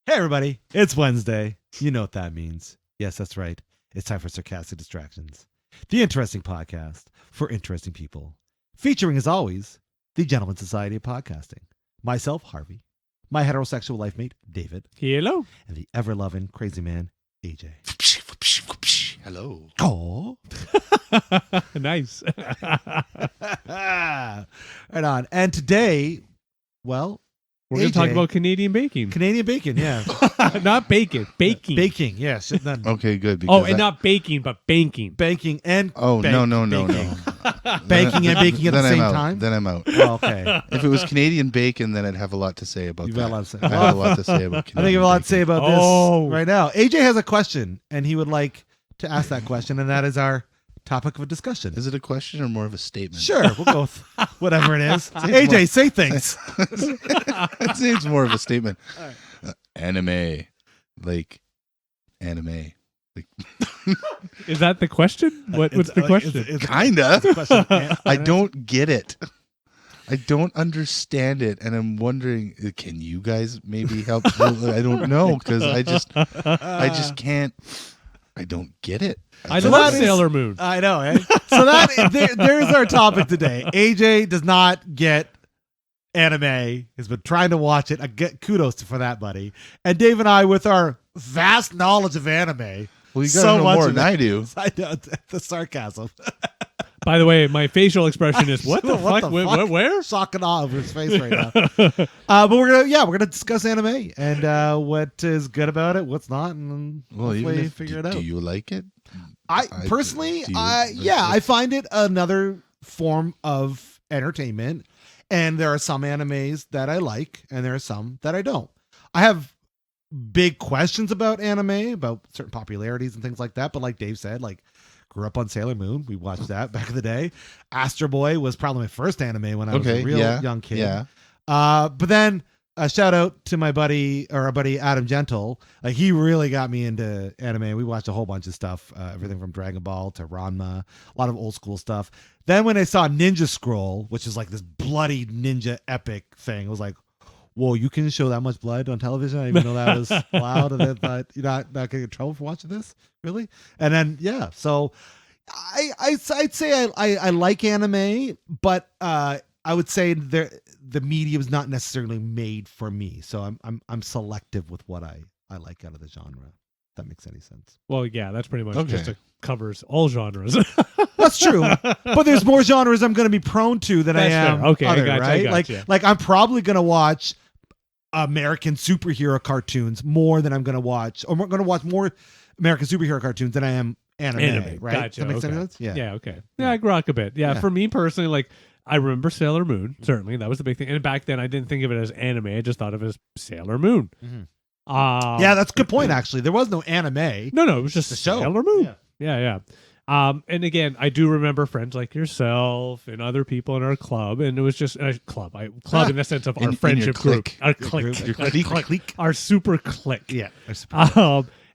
Hey, everybody. It's Wednesday. You know what that means. Yes, that's right. It's time for Sarcastic Distractions, the interesting podcast for interesting people. Featuring, as always, the Gentleman Society of Podcasting. Myself, Harvey. My heterosexual life mate, David. Hello. And the ever-loving crazy man, AJ. Hello. Oh. Nice. Right on. And today, well, We're going to talk about Canadian baking. Canadian bacon, yeah. Not bacon. Baking. Baking, yes. Okay, good. Oh, and not baking, but banking. Banking and Oh, no. Banking and baking at the same out. time? Then I'm out. Oh, okay. If it was Canadian bacon, then I'd have a lot to say about You've that. got a lot to say. I have a lot to say about Canadian I think you have a lot to say bacon. about this right now. AJ has a question, and he would like to ask that question, and that is our topic of discussion. Is it a question or more of a statement? Sure, we'll go with whatever it is. AJ, say things. I'd say it's more of a statement. Anime. Like, anime. Like, Is that the question? What's the question? kinda. It's a question. Yeah. I don't get it. I don't understand it, and I'm wondering, can you guys maybe help? I don't know, because I just can't. I don't get it. I So love that is- Sailor Moon. I know, eh? So there's our topic today. AJ does not get anime. He's been trying to watch it. I get kudos for that, buddy. And Dave and I, with our vast knowledge of anime, Well, you so gotta know much more of than it. I do. I know the sarcasm. By the way, my facial expression is, what the What fuck? the fuck? Where? Shock and awe over his face right now. But we're gonna discuss anime and what is good about it, what's not, and Well, even hopefully if, figure it out. do you like it? I personally, do you- I find it another form of entertainment, and there are some animes that I like, and there are some that I don't. I have big questions about anime, about certain popularities and things like that. But like Dave said, like grew up on Sailor Moon, we watched that back in the day. Astro Boy was probably my first anime when I was a real young kid. Yeah. But then a shout out to our buddy Adam Gentle. Like he really got me into anime. We watched a whole bunch of stuff, everything from Dragon Ball to Ranma, a lot of old school stuff. Then when I saw Ninja Scroll, which is like this bloody ninja epic thing, it was like, whoa, you can show that much blood on television? I didn't even know that was allowed. And I thought, you're not going to get in trouble for watching this? Really? And then, yeah. So I'd say I like anime, but I would say the medium is not necessarily made for me. So I'm selective with what I like out of the genre. If that makes any sense. Well, yeah, that's pretty much Okay. just covers all genres. That's true. But there's more genres I'm going to be prone to than I That's am fair. Okay, I other, gotcha, right? I gotcha. Like I'm probably going to watch American superhero cartoons more than I'm going to watch, or I'm going to watch more American superhero cartoons than I am anime, right? Gotcha. That makes Okay. sense? Yeah. Yeah, okay. Yeah, I grok a bit. Yeah, Yeah. for me personally, like, I remember Sailor Moon, certainly. That was the big thing. And back then, I didn't think of it as anime. I just thought of it as Sailor Moon. Mhm. Yeah, That's a good point, actually. There was no anime. No, it was just the show. Sailor Moon. Yeah. Yeah. And again, I do remember friends like yourself and other people in our club, and it was just a club. Club in the sense of In our your friendship group, clique. our Your clique, clique. our super clique. Yeah.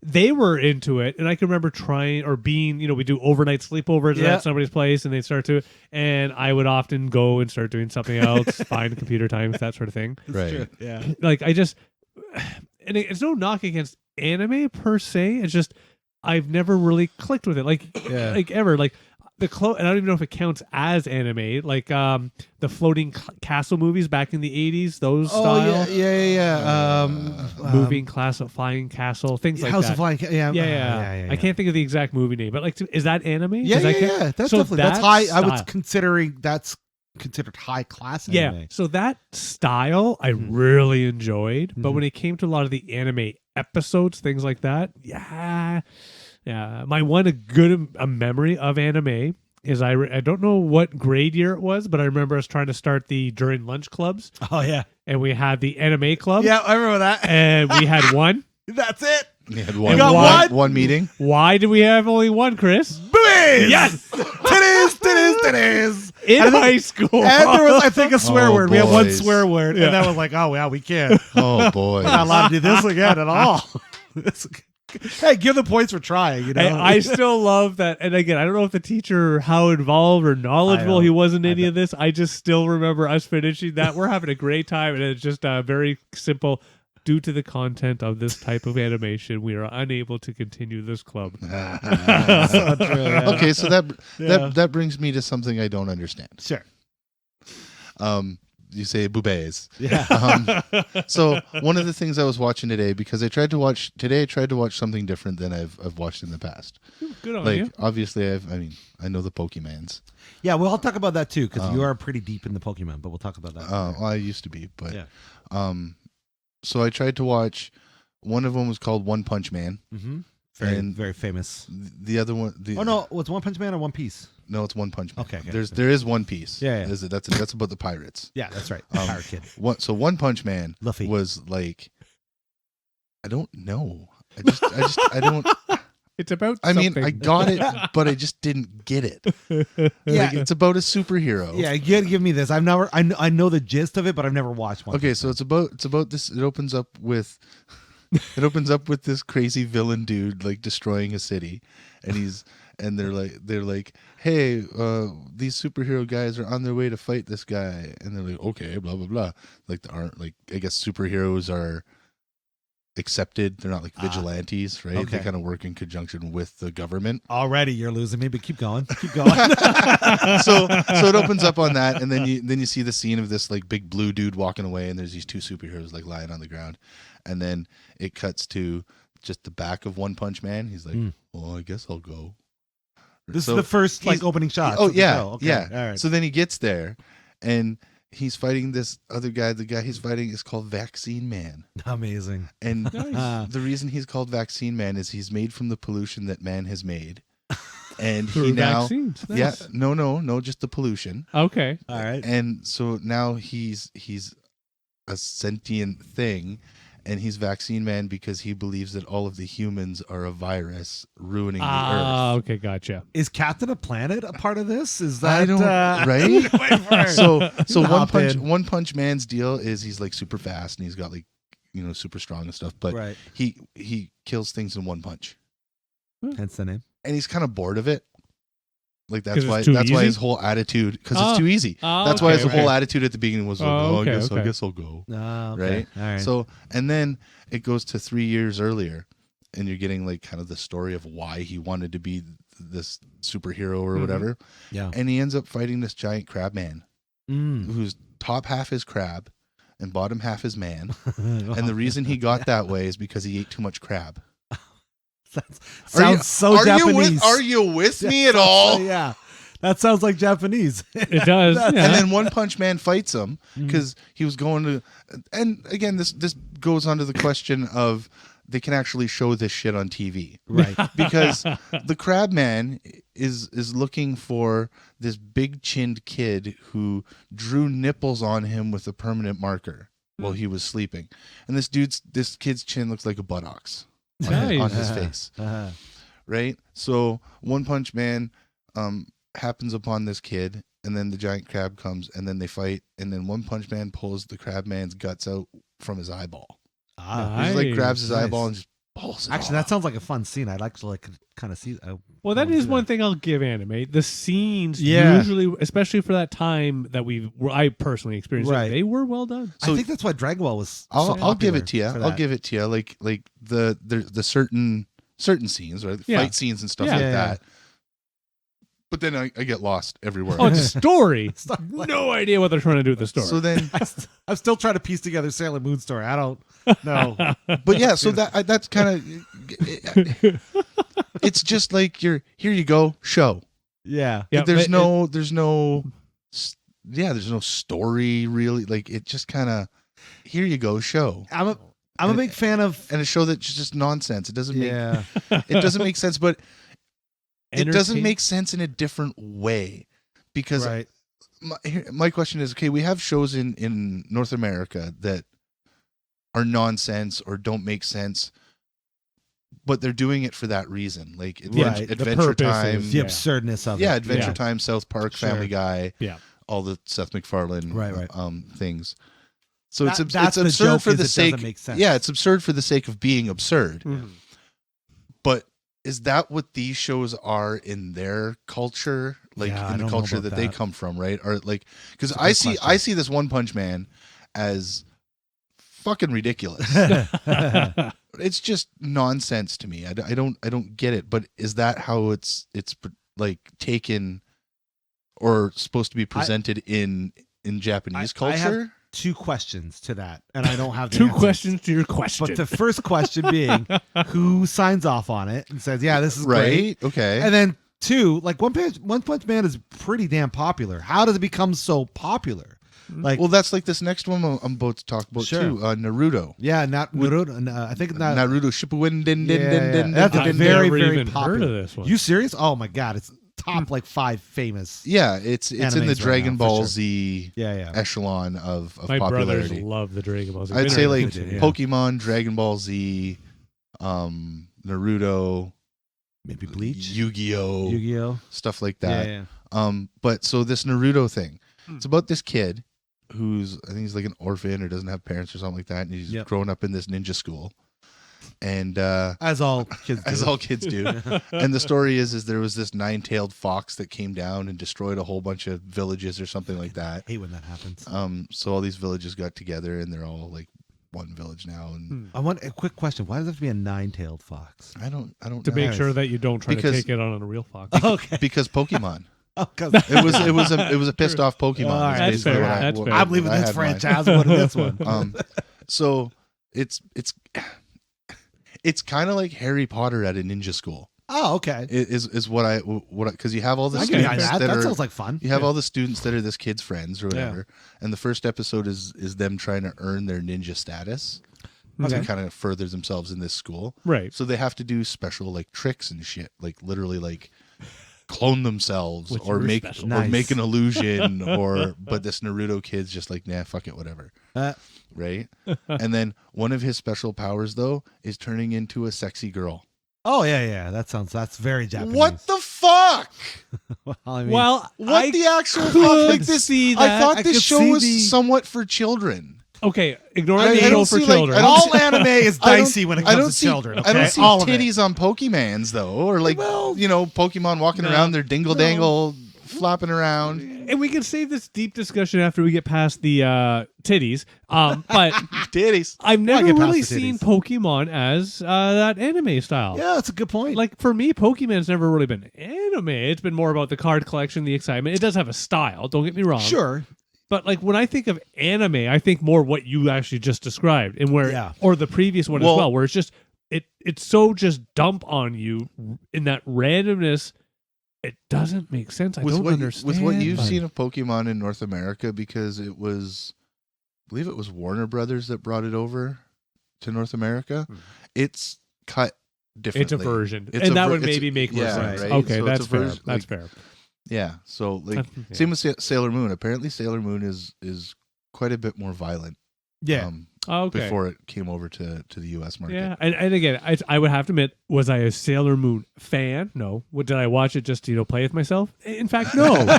They were into it, and I can remember trying or being, we do overnight sleepovers Yeah. at somebody's place, and they'd start to, and I would often go and start doing something else, find computer times, that sort of thing. Right. True. Yeah. Like and it's no knock against anime per se. It's just I've never really clicked with it, like ever. Like and I don't even know if it counts as anime. Like the floating castle movies back in the 80s, those style. Yeah. Moving flying castle, things like House that. of Flying. Yeah. Yeah. I can't think of the exact movie name, but like, is that anime? Yeah. That's so definitely that's that high. style- I was considering that's considered high class Yeah. anime. So that style I really enjoyed, but when it came to a lot of the anime episodes, things like that, yeah. My one good memory of anime is I don't know what grade year it was, but I remember us trying to start the during lunch clubs, Oh yeah. and we had the anime club. Yeah, I remember that. And we had one. That's it. You had You got one meeting. Why did we have only one, Chris? Boobies! Yes! Titties! In And high school. And there was, I think, a swear Oh, word. We had one boys. swear word, and that was like, oh, yeah, we can't. Oh boy. We're not allowed to do this again at all. Hey, give the points for trying, you know? I still love that. And again, I don't know if the teacher, how involved or knowledgeable he was in any of this. I just still remember us finishing that. We're having a great time. And it's just a very simple due to the content of this type of animation, we are unable to continue this club. So true, yeah. Okay, so Yeah. that brings me to something I don't understand. Sure. You say boobies. Yeah. So one of the things I was watching today, because I tried to watch something different than I've watched in the past. Good on Like you. obviously I know the Pokemans. Yeah, we'll talk about that too, because you are pretty deep in the Pokemon, but we'll talk about that. Well, I used to be, but Yeah. so I tried to watch. One of them was called One Punch Man. Mm-hmm. Very, And very famous. The other one, Oh no, was One Punch Man or One Piece? no, it's One Punch Man. Okay, okay. There is One Piece. Yeah, yeah. That's about the pirates. Yeah, that's right. Pirate Kid. So One Punch Man Luffy. was like, I don't know. I don't. It's about I mean, something. I got it, but I just didn't get it. Yeah. Like, it's about a superhero. Yeah, you gotta give me this. I know the gist of it, but I've never watched one. Okay, so it's about this. It opens up with this crazy villain dude like destroying a city, and they're like, hey, these superhero guys are on their way to fight this guy, and they're like, okay, blah blah blah. Like I guess superheroes are accepted. They're not like vigilantes, right? okay. They kind of work in conjunction with the government. Already you're losing me, but keep going. Keep going. So it opens up on that, and then you see the scene of this like big blue dude walking away, and there's these two superheroes like lying on the ground, and then it cuts to just the back of One Punch Man. He's like, well, I guess I'll go. This So is the first like he's- opening shot. Oh of the yeah, show. Okay. yeah. All right. So then he gets there, and he's fighting this other guy. The guy he's fighting is called Vaccine Man, Amazing. and Nice. the reason he's called Vaccine Man is he's made from the pollution that man has made, and he Through now, vaccines. yeah, Nice. no, just the pollution. Okay. All right. And so now he's a sentient thing, and he's Vaccine Man because he believes that all of the humans are a virus ruining the Ah, earth. okay, gotcha. Is Captain of Planet a part of this? Is that I don't right. Wait for it. So Hop in. One Punch Man's deal is he's like super fast and he's got like super strong and stuff, but Right. he kills things in one punch, Hence the name. and he's kind of bored of it. Like 'Cause that's it's why too that's why easy? his whole attitude because Oh. it's too easy. Oh, That's why okay, his whole okay. attitude at the beginning was like, Oh, I okay. guess I'll go. Oh, okay. Right? All right. So, and then it goes to 3 years earlier, and you're getting like kind of the story of why he wanted to be this superhero or whatever. yeah. And he ends up fighting this giant crab man whose top half is crab and bottom half is man. And the reason he got that way is because he ate too much crab. Sounds so Japanese. Are you with me at all? Yeah. That sounds like Japanese. It does. Yeah. And then One Punch Man fights him because he was going to. And again, this goes on to the question of they can actually show this shit on TV, Right. because the Crab Man is looking for this big chinned kid who drew nipples on him with a permanent marker while he was sleeping, and this kid's chin looks like a buttocks on his face, right? So One Punch Man happens upon this kid, and then the giant crab comes, and then they fight, and then One Punch Man pulls the Crab Man's guts out from his eyeball. Ah. He just like grabs his Nice. eyeball and just pulls it Actually, off. that sounds like a fun scene. I'd actually kind of see. Well, that is one thing I'll give anime. The scenes, Yeah. usually, especially for that time that I personally experienced, Right. they were well done. I think that's why Dragon Ball was. I'll so I'll give popular it to you. for I'll that. give it to you. Like the certain scenes, right? Yeah. Fight scenes and stuff Yeah. like Yeah, that. But then I get lost everywhere. Oh, it's a story. Stuff like- No idea what they're trying to do with the story. So then, I'm still trying to piece together Sailor Moon story. I don't know. but yeah, so that's kind of. It's just like here you go, show. Yeah. Yeah, there's but no story really. Like it just kind of, here you go, show. I'm a big fan of. And a show that's just nonsense. It doesn't make Yeah. it doesn't make sense, but it doesn't Entertain- make sense in a different way, because Right. my question is, okay, we have shows in North America that are nonsense or don't make sense, but they're doing it for that reason, like Right. The Adventure purpose Time, is- The Yeah. absurdness of yeah, it. Adventure Yeah. Time, South Park, Sure. Family Guy, Yeah. all the Seth MacFarlane, Right. things. So That's it's the absurd joke, for is the it sake. doesn't make sense. Yeah, it's absurd for the sake of being absurd. Mhm. But is that what these shows are in their culture, like Yeah, I in the don't know culture about that they that. come from, right? Or like, because It's a I good see question. I see this One Punch Man as fucking ridiculous. It's just nonsense to me. I don't get it. But is that how it's like taken or supposed to be presented in Japanese culture? I have 2 questions to that, and I don't have the 2 answers. questions to your question. But the first question being, who signs off on it and says, "Yeah, this is right. great." Okay. And then 2, like One Punch Man is pretty damn popular. How does it become so popular? Like, well, that's like this next one I'm about to talk about Sure. too. Naruto. yeah, not Naruto. I think not. Naruto Shippuden. That's a I've very, never very even popular. heard of this one. You serious? Oh my god, it's top like 5 famous. Yeah, it's in Animes the right Dragon now, for Ball sure. Z Yeah. echelon of My brothers popularity. love the Dragon Ball Z. I'd say like Yeah. Pokemon, Dragon Ball Z, Naruto, Maybe Bleach, Yu-Gi-Oh, Yu-Gi-Oh. stuff like that. Yeah. But so this Naruto thing, it's about this kid who's, I think he's like an orphan or doesn't have parents or something like that, and he's Yep. growing up in this ninja school. And As all kids do. as all kids do. And the story is there was this 9-tailed fox that came down and destroyed a whole bunch of villages or something like that. I hate when that happens. So all these villages got together and they're all like one village now. And I want a quick question. Why does it have to be a 9-tailed fox? I don't to know. make sure that you don't try Because- to take it on a real fox. Okay. Because Pokemon. Oh, because It was a pissed off Pokemon. All right, is that's basically fair. what I- That's what- fair. I'm leaving what I this had in mind. franchise. What is this one? So it's kind of like Harry Potter at a ninja school. Oh, okay. Is what because you have all the I can students that. that That are sounds like fun. you have all the students that are this kid's friends or whatever, and the first episode is them trying to earn their ninja status to kind of further themselves in this school. Right. So they have to do special like tricks and shit, like literally like clone themselves Which or were make special. Nice. or make an illusion but this Naruto kid's just like, nah, fuck it, whatever. Right? And then one of his special powers though is turning into a sexy girl. Oh yeah. That's very Japanese. What the fuck? Well, I mean, Well, What the actual fuck? could Like this, see I that. thought I this could show see was the- somewhat for children. Okay, ignore I the don't show for see, like, children. I don't all anime is I don't- dicey when it I comes don't to see, children. I don't okay? see All of it. titties on Pokemans though, or like Well, Pokemon walking no. around their dingle dangle, flapping around. And we can save this deep discussion after we get past the titties. But Titties. I've never get past really the seen titties. Pokemon as that anime style. Yeah, that's a good point. Like for me, Pokemon's never really been anime. It's been more about the card collection, the excitement. It does have a style. Don't get me wrong. sure. But like when I think of anime, I think more what you actually just described, and where or the previous one Well- as well, where it's just it's so just dump on you in that randomness. It doesn't make sense. I don't understand. With what you've but- seen of Pokemon in North America, because it was, I believe it was Warner Brothers that brought it over to North America. It's cut differently. It's a version, It's a and that ver- would it's- maybe make more yeah, sense. right? Okay, So it's that's a fair. version, That's like- fair. Yeah. So like Yeah. same with Sailor Moon. Apparently, Sailor Moon is quite a bit more violent. Yeah. Okay. Before it came over to the U.S. market. Yeah, and again, I would have to admit, was I a Sailor Moon fan? No. Did I watch it just to play with myself? In fact, no. It was, No,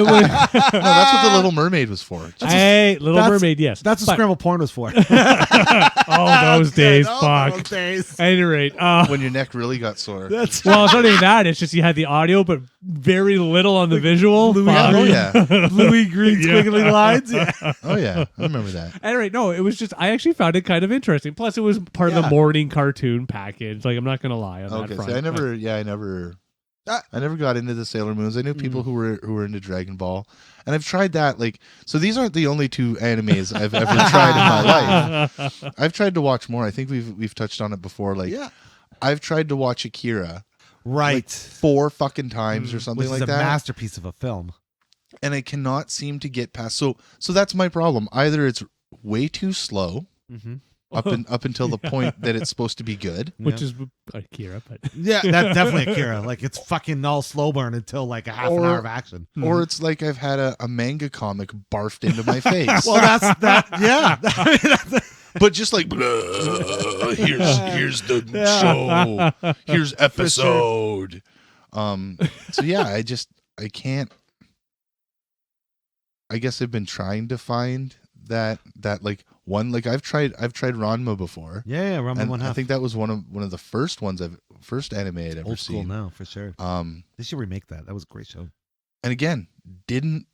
that's what the Little Mermaid was for. hey, Little that's- Mermaid, yes. That's what But- scramble porn was for. Oh, those days, Oh, fuck. those days. At any rate, When your neck really got sore. That's well, it's not even that. It's just you had the audio, but very little on the visual. Louis- Fuck. Oh yeah. Louis Green Yeah. squiggly lines. Yeah. Oh yeah. I remember that. At any rate, no, it was just I actually found it kind of interesting. Plus, it was part of the Yeah. morning cartoon package. Like, I'm not gonna lie on that Okay. front. See, I never got into the Sailor Moons. I knew people who were into Dragon Ball, and I've tried that. Like, so these aren't the only 2 animes I've ever tried in my life. I've tried to watch more. I think we've touched on it before. Like, Yeah. I've tried to watch Akira Right. like 4 fucking times or something Which like is a that, masterpiece of a film. and I cannot seem to get past. So that's my problem. Either it's way too slow Mm-hmm. up until the point that it's supposed to be good. Which is Akira, but Yeah, that's definitely Akira. Like it's fucking all slow burn until like a half an Or- hour of action. Or it's like I've had a manga comic barfed into my face. Well, that's that. Yeah. I mean, that's- But just like here's the show, here's episode. So yeah, I can't. I guess I've been trying to find that like one, like I've tried Ranma before. yeah, Ramen And one I half. think that was one of the first anime I'd ever Old school seen. now for sure. They should remake that. That was a great show. And again, didn't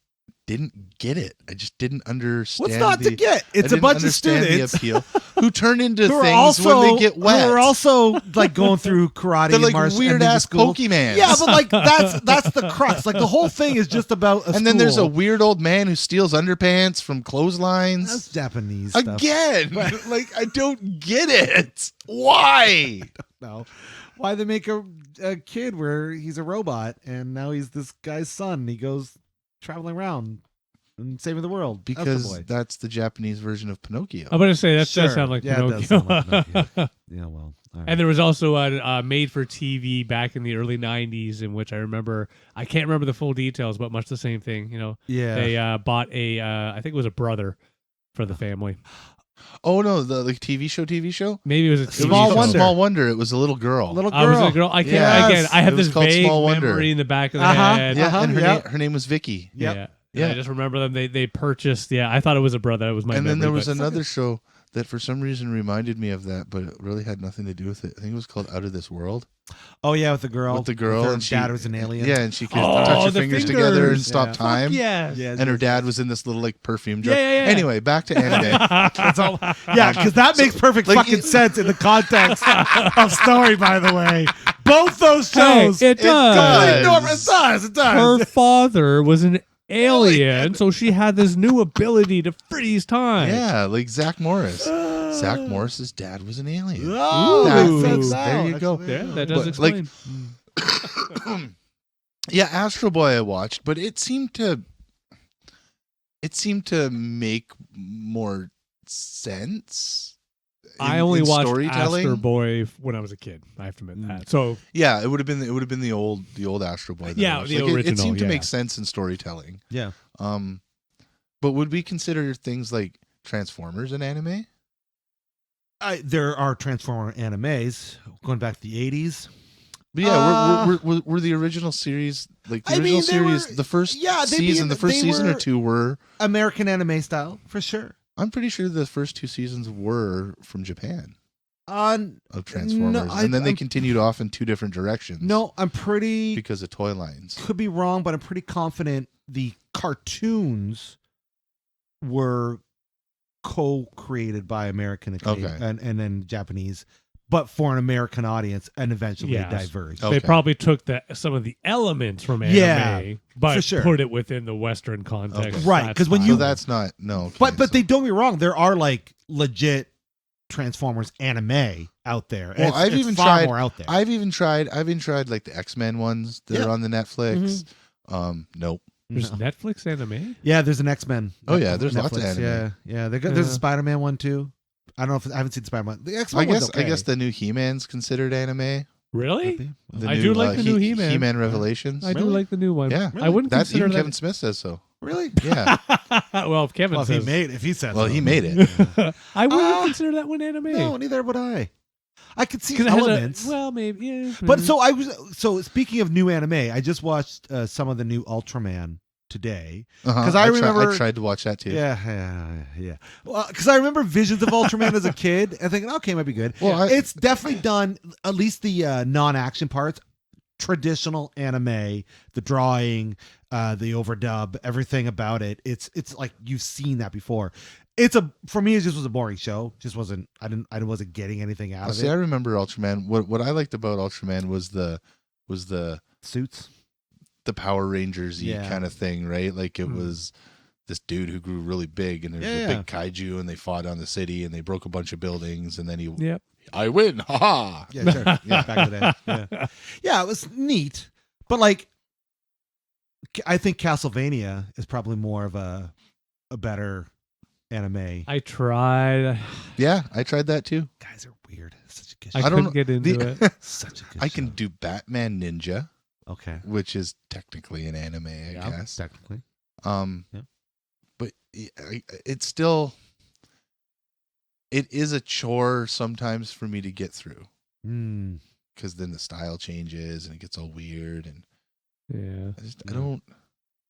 didn't get it. I just didn't understand. What's not to get? I It's a didn't bunch of understand students the appeal who turn into who are things also when they get wet. who are also like going through karate They're and like martial weird and ninja ass school. Pokemans. Yeah, but like that's the crux. Like the whole thing is just about a and then there's a school. weird old man who steals underpants from clotheslines. That's Japanese stuff. Again, like I don't get it. Why? No. Why they make a kid where he's a robot and now he's this guy's son. He goes traveling around and saving the world. That's the Because boy. that's the Japanese version of Pinocchio. I'm going to say that Sure. does sound like Yeah, it does Pinocchio. sound like Pinocchio. Yeah, well. All right. And there was also a made-for-TV back in the early 90s in which I can't remember the full details, but much the same thing. You know, yeah. they bought I think it was a brother for the family. Oh no, the TV show. Maybe it was a It TV Small was show. Wonder. Small Wonder. It was a little girl. Little girl. I was a girl. I can't. Yes. Again, I have It was this called vague Small Wonder. memory in the back of the Uh-huh. head. Yeah, and yeah. her name was Vicky. Yep. Yeah. Yeah. I just remember them. They purchased. Yeah, I thought it was a brother. That was my. And then there memory, was but- another show that for some reason reminded me of that, but it really had nothing to do with it. I think it was called Out of This World. Oh yeah, with the girl. With the girl, her and she- dad was an alien. Yeah, and she could Oh, touch her the fingers together and fingers. stop Yeah. time. Yeah. Yeah. And her dad was in this little like perfume jar. Yeah. Anyway, back to anime. That's all. Yeah, because that makes perfect like, fucking sense in the context of story. By the way, both those shows. Hey, it does. It does. Her father was an alien, so she had this new ability to freeze time. Yeah, like Zach Morris. Zach Morris's dad was an alien. Oh, That makes sense makes- now. there you go. Yeah, that does But, like, explain. Yeah, Astro Boy I watched, but it seemed to make more sense. I only in watched storytelling. Astro Boy when I was a kid. I have to admit that. So Yeah, it would have been the old Astro Boy. that I Yeah, watched. the Like, it original, seemed to yeah. make sense in storytelling. Yeah. But would we consider things like Transformers an anime? There are Transformer animes going back to the 80s. But yeah, were the original series like the I original mean, they series? were- The first yeah, they'd be season, in the the- first they season or were- two were. American anime style, for sure. I'm pretty sure the first two seasons were from Japan On of Transformers, and then they continued off in two different directions. No, I'm pretty because of toy lines. could be wrong, but I'm pretty confident the cartoons were co-created by American and Canadian- Okay. and then Japanese, but for an American audience, and eventually Yes. diverged. Okay. they probably took some of the elements from anime, Yeah, but for sure. put it within the Western context. Okay. Right, That's 'cause when fine. you- So that's not no. Okay, But so- they don't get me wrong, there are like legit Transformers anime out there. Well, It's- I've it's even far tried- more out there. I've even tried like the X-Men ones that Yeah. are on the Netflix. Nope. There's No. Netflix anime. Yeah, there's an X-Men. Oh, yeah, there's lots of anime. Yeah. There's a Yeah. Spider-Man one too. I don't know if I haven't seen Spider-Man. The I X-Men guess one's okay. I guess the new He-Man's considered anime. Really? The I new, do like the new He-Man. He-Man Revelations. I do Really? like the new one. Yeah. I wouldn't That's consider even that. Kevin Smith says so. Really? Yeah. Well, if Kevin Well, says, if he said Well, so. he made it. I wouldn't Ah, consider that one anime. No, neither would I. I could see 'Cause it has elements. well, maybe. Yeah, But so speaking of new anime, I just watched some of the new Ultraman today. Because I remember- I tried to watch that too. Yeah. Well, because I remember visions of Ultraman as a kid and thinking, okay, it might be good. Well, It's definitely done, at least the non-action parts, traditional anime, the drawing, the overdub, everything about it. It's like you've seen that before. For me, it just was a boring show. Just wasn't. I wasn't getting anything out of see, I it. remember Ultraman. What I liked about Ultraman was the Suits. the Power Rangers y Yeah. kind of thing, right? Like it Hmm. was this dude who grew really big, and there was Yeah, a big kaiju, and they fought on the city, and they broke a bunch of buildings, and then Yep. I win, ha! Yeah, sure. Yeah, back in the day. Yeah, it was neat, but like, I think Castlevania is probably more of a better anime. I tried. Yeah, I tried that too. Guys are weird. Such a good I show. I don't couldn't get into it. Such a good I show. can do Batman Ninja, Okay. which is technically an anime, I guess. Technically. Yeah. But it's still, it is a chore sometimes for me to get through, Mm. because then the style changes and it gets all weird, and Yeah. I don't.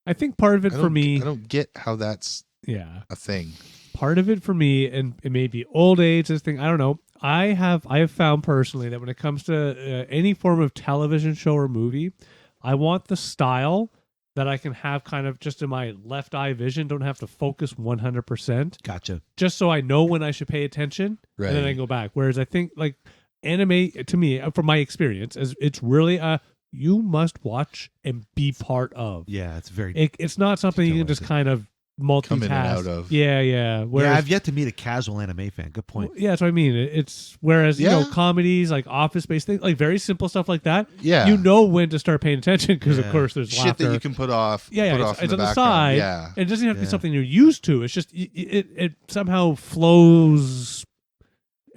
I think part of it I for don't- me. I don't get how that's Yeah. a thing. Part of it for me, and it may be old age, this thing, I don't know. I have found personally that when it comes to any form of television show or movie, I want the style that I can have kind of just in my left eye vision, don't have to focus 100%, Gotcha. just so I know when I should pay attention, Right. and then I can go back. Whereas I think like anime, to me, from my experience, is it's really you must watch and be part of. Yeah, it's very. It's not something you can just kind of multitask. Come in and out of. Yeah. yeah, Whereas, I've yet to meet a casual anime fan. Good point. yeah, that's what I mean. It's whereas you Yeah. know comedies like Office Space things, like very simple stuff like that. Yeah. You know when to start paying attention because of Yeah. course there's Shit laughter. that you can put off. Yeah, put it's, off in it's on the background. side. Yeah. And it doesn't have to be Yeah. something you're used to. It's just it somehow flows,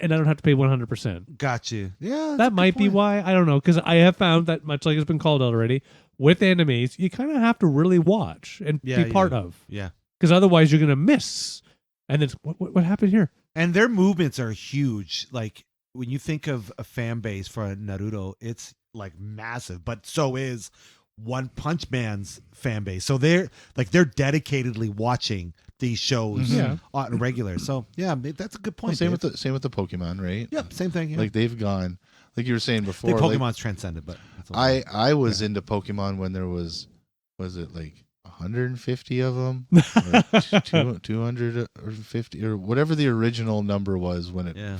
and I don't have to pay 100%. Got you. Yeah, that's a That good might be point. why. I don't know, because I have found that much like it's been called out already with animes, you kind of have to really watch and Yeah, be part you do. of, Yeah. because otherwise you're gonna miss. And then what happened here? And their movements are huge. Like when you think of a fan base for Naruto, it's like massive, but so is One Punch Man's fan base. So they're dedicatedly watching these shows Yeah. on regular. So yeah, that's a good Well, point. same Dave. with the Pokemon, right? Yep, same thing. Yeah. Like they've gone, like you were saying I before. think like, Pokemon's transcended, but that's okay. I was into Pokemon when there was it like 150 of them, or 250 or whatever the original number was when it Yeah.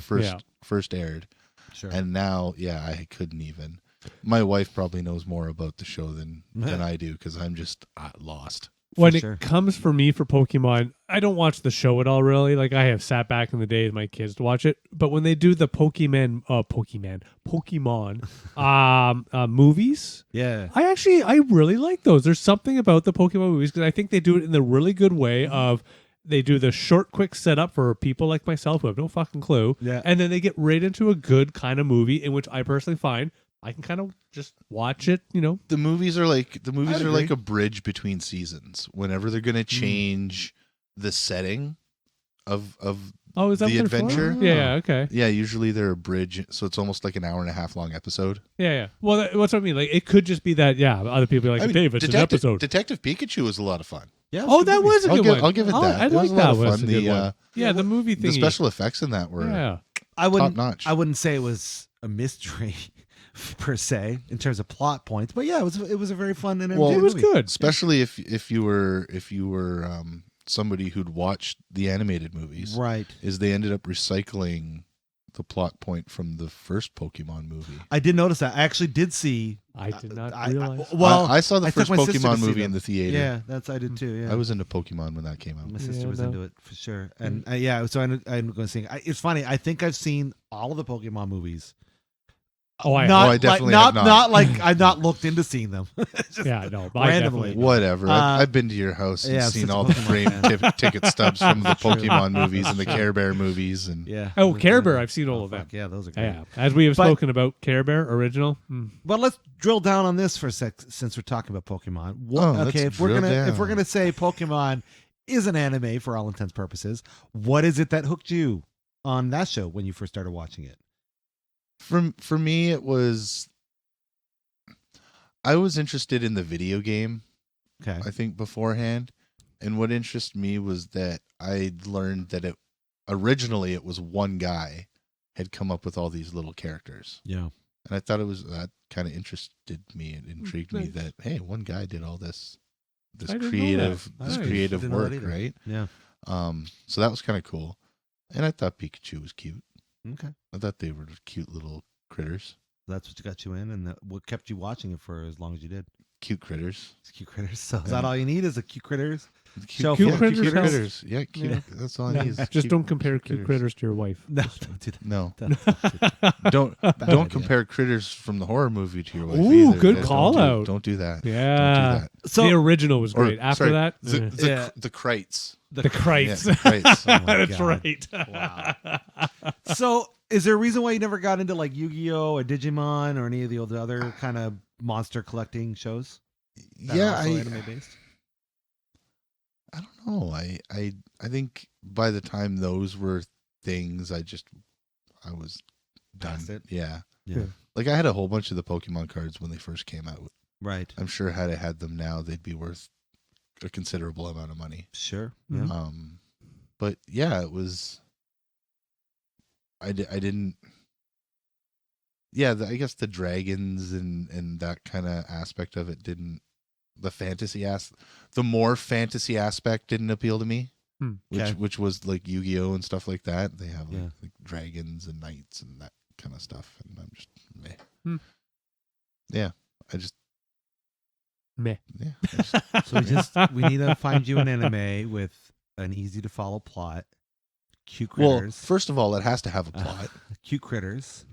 first aired. Sure. And now, yeah, I couldn't even. My wife probably knows more about the show than I do because I'm just lost. When sure. it comes for me for Pokemon, I don't watch the show at all, really. Like, I have sat back in the day with my kids to watch it. But when they do the Pokemon movies, yeah. I really like those. There's something about the Pokemon movies because I think they do it in the really good way of they do the short, quick setup for people like myself who have no fucking clue. Yeah. And then they get right into a good kind of movie in which I personally find I can kind of just watch it, you know. The movies are like agree. a bridge between seasons. Whenever they're going to change the setting of Oh, is that the what they're for? adventure? Yeah, okay. yeah, usually they're a bridge, so it's almost like an hour and a half long episode. Yeah. Well, what's what I mean? Like, it could just be that, yeah, other people are like, Dave, it's an episode. Detective Pikachu was a lot of fun. Yeah. Oh, that was a good one. I'll give it that. I It like was a that lot of was fun. a good The one. Yeah, the movie thing. the special effects in that were Yeah. I wouldn't top notch. I wouldn't say it was a mystery per se in terms of plot points, but yeah, it was a very fun and Well, It entertaining was movie. good. especially if you were somebody who'd watched the animated movies. Right. Is they ended up recycling the plot point from the first Pokemon movie. I did notice that. I actually did see. I did not I- realize. well, I saw the I took first my sister to Pokemon see movie them. in the theater. Yeah, I did too. Yeah, I was into Pokemon when that came out. My sister Yeah, was no. into it for sure, and yeah, so I'm going to sing. It's funny. I think I've seen all of the Pokemon movies. Oh, I Not I definitely like, have not. not like I've not looked into seeing them. Just yeah, no, but I randomly. definitely- Whatever. Uh, I've been to your house and yeah, I'm seen such a all the Pokemon frame fan. ticket stubs from the True. Pokemon movies and the Care Bear movies, and Yeah. Oh, Care Bear, I've seen all Oh, of them. fuck, yeah, those are great. Yeah, as we have But- spoken about Care Bear original. But let's drill down on this for a sec, since we're talking about Pokemon. Let's Okay, if we're drill gonna down. say Pokemon is an anime for all intents and purposes, what is it that hooked you on that show when you first started watching it? for me, it was. I was interested in the video game. Okay. I think beforehand, and what interested me was that I learned that it originally it was one guy had come up with all these little characters, Yeah. and I thought that kind of interested me and intrigued me Nice. that hey, one guy did all this I didn't know creative that. this Nice. creative Didn't know that work, either. right? Yeah. So that was kind of cool, and I thought Pikachu was cute. Okay. I thought they were cute little critters. That's what got you in, and what kept you watching it for as long as you did? Cute critters. It's cute critters. So is Yeah. that all you need? Is a cute critters? Cute, Cute yeah, critters Cute helps. critters. Yeah, cute. Yeah. That's all I No, need. is just cute don't compare cute critters to your wife. No, don't do that. No, Don't- don't idea. compare critters from the horror movie to your wife. Ooh, either. good Don't call do- out. Don't do that. Yeah. Don't do that. So the original was Or, great. After sorry, that, the Krites. the Krites. Yeah, the Krites. Oh my That's God. right. So, is there a reason why you never got into like Yu-Gi-Oh or Digimon or any of the other kind of monster collecting shows? that are Yeah, also anime based. I don't know. I think by the time those were things, I was done. Past it? Yeah. Yeah. Like I had a whole bunch of the Pokemon cards when they first came out. Right. I'm sure had I had them now, they'd be worth a considerable amount of money. Sure. Mhm. Yeah. But yeah, it was. I didn't. Yeah, I guess the dragons and that kind of aspect of it didn't the fantasy the more fantasy aspect didn't appeal to me. Okay. Which was like Yu-Gi-Oh and stuff like that. They have Yeah. like dragons and knights and that kind of stuff, and I'm just meh. Yeah, I just Meh. yeah. I just- So we need to find you an anime with an easy to follow plot, cute well, critters, first of all, it has to have a plot. cute critters,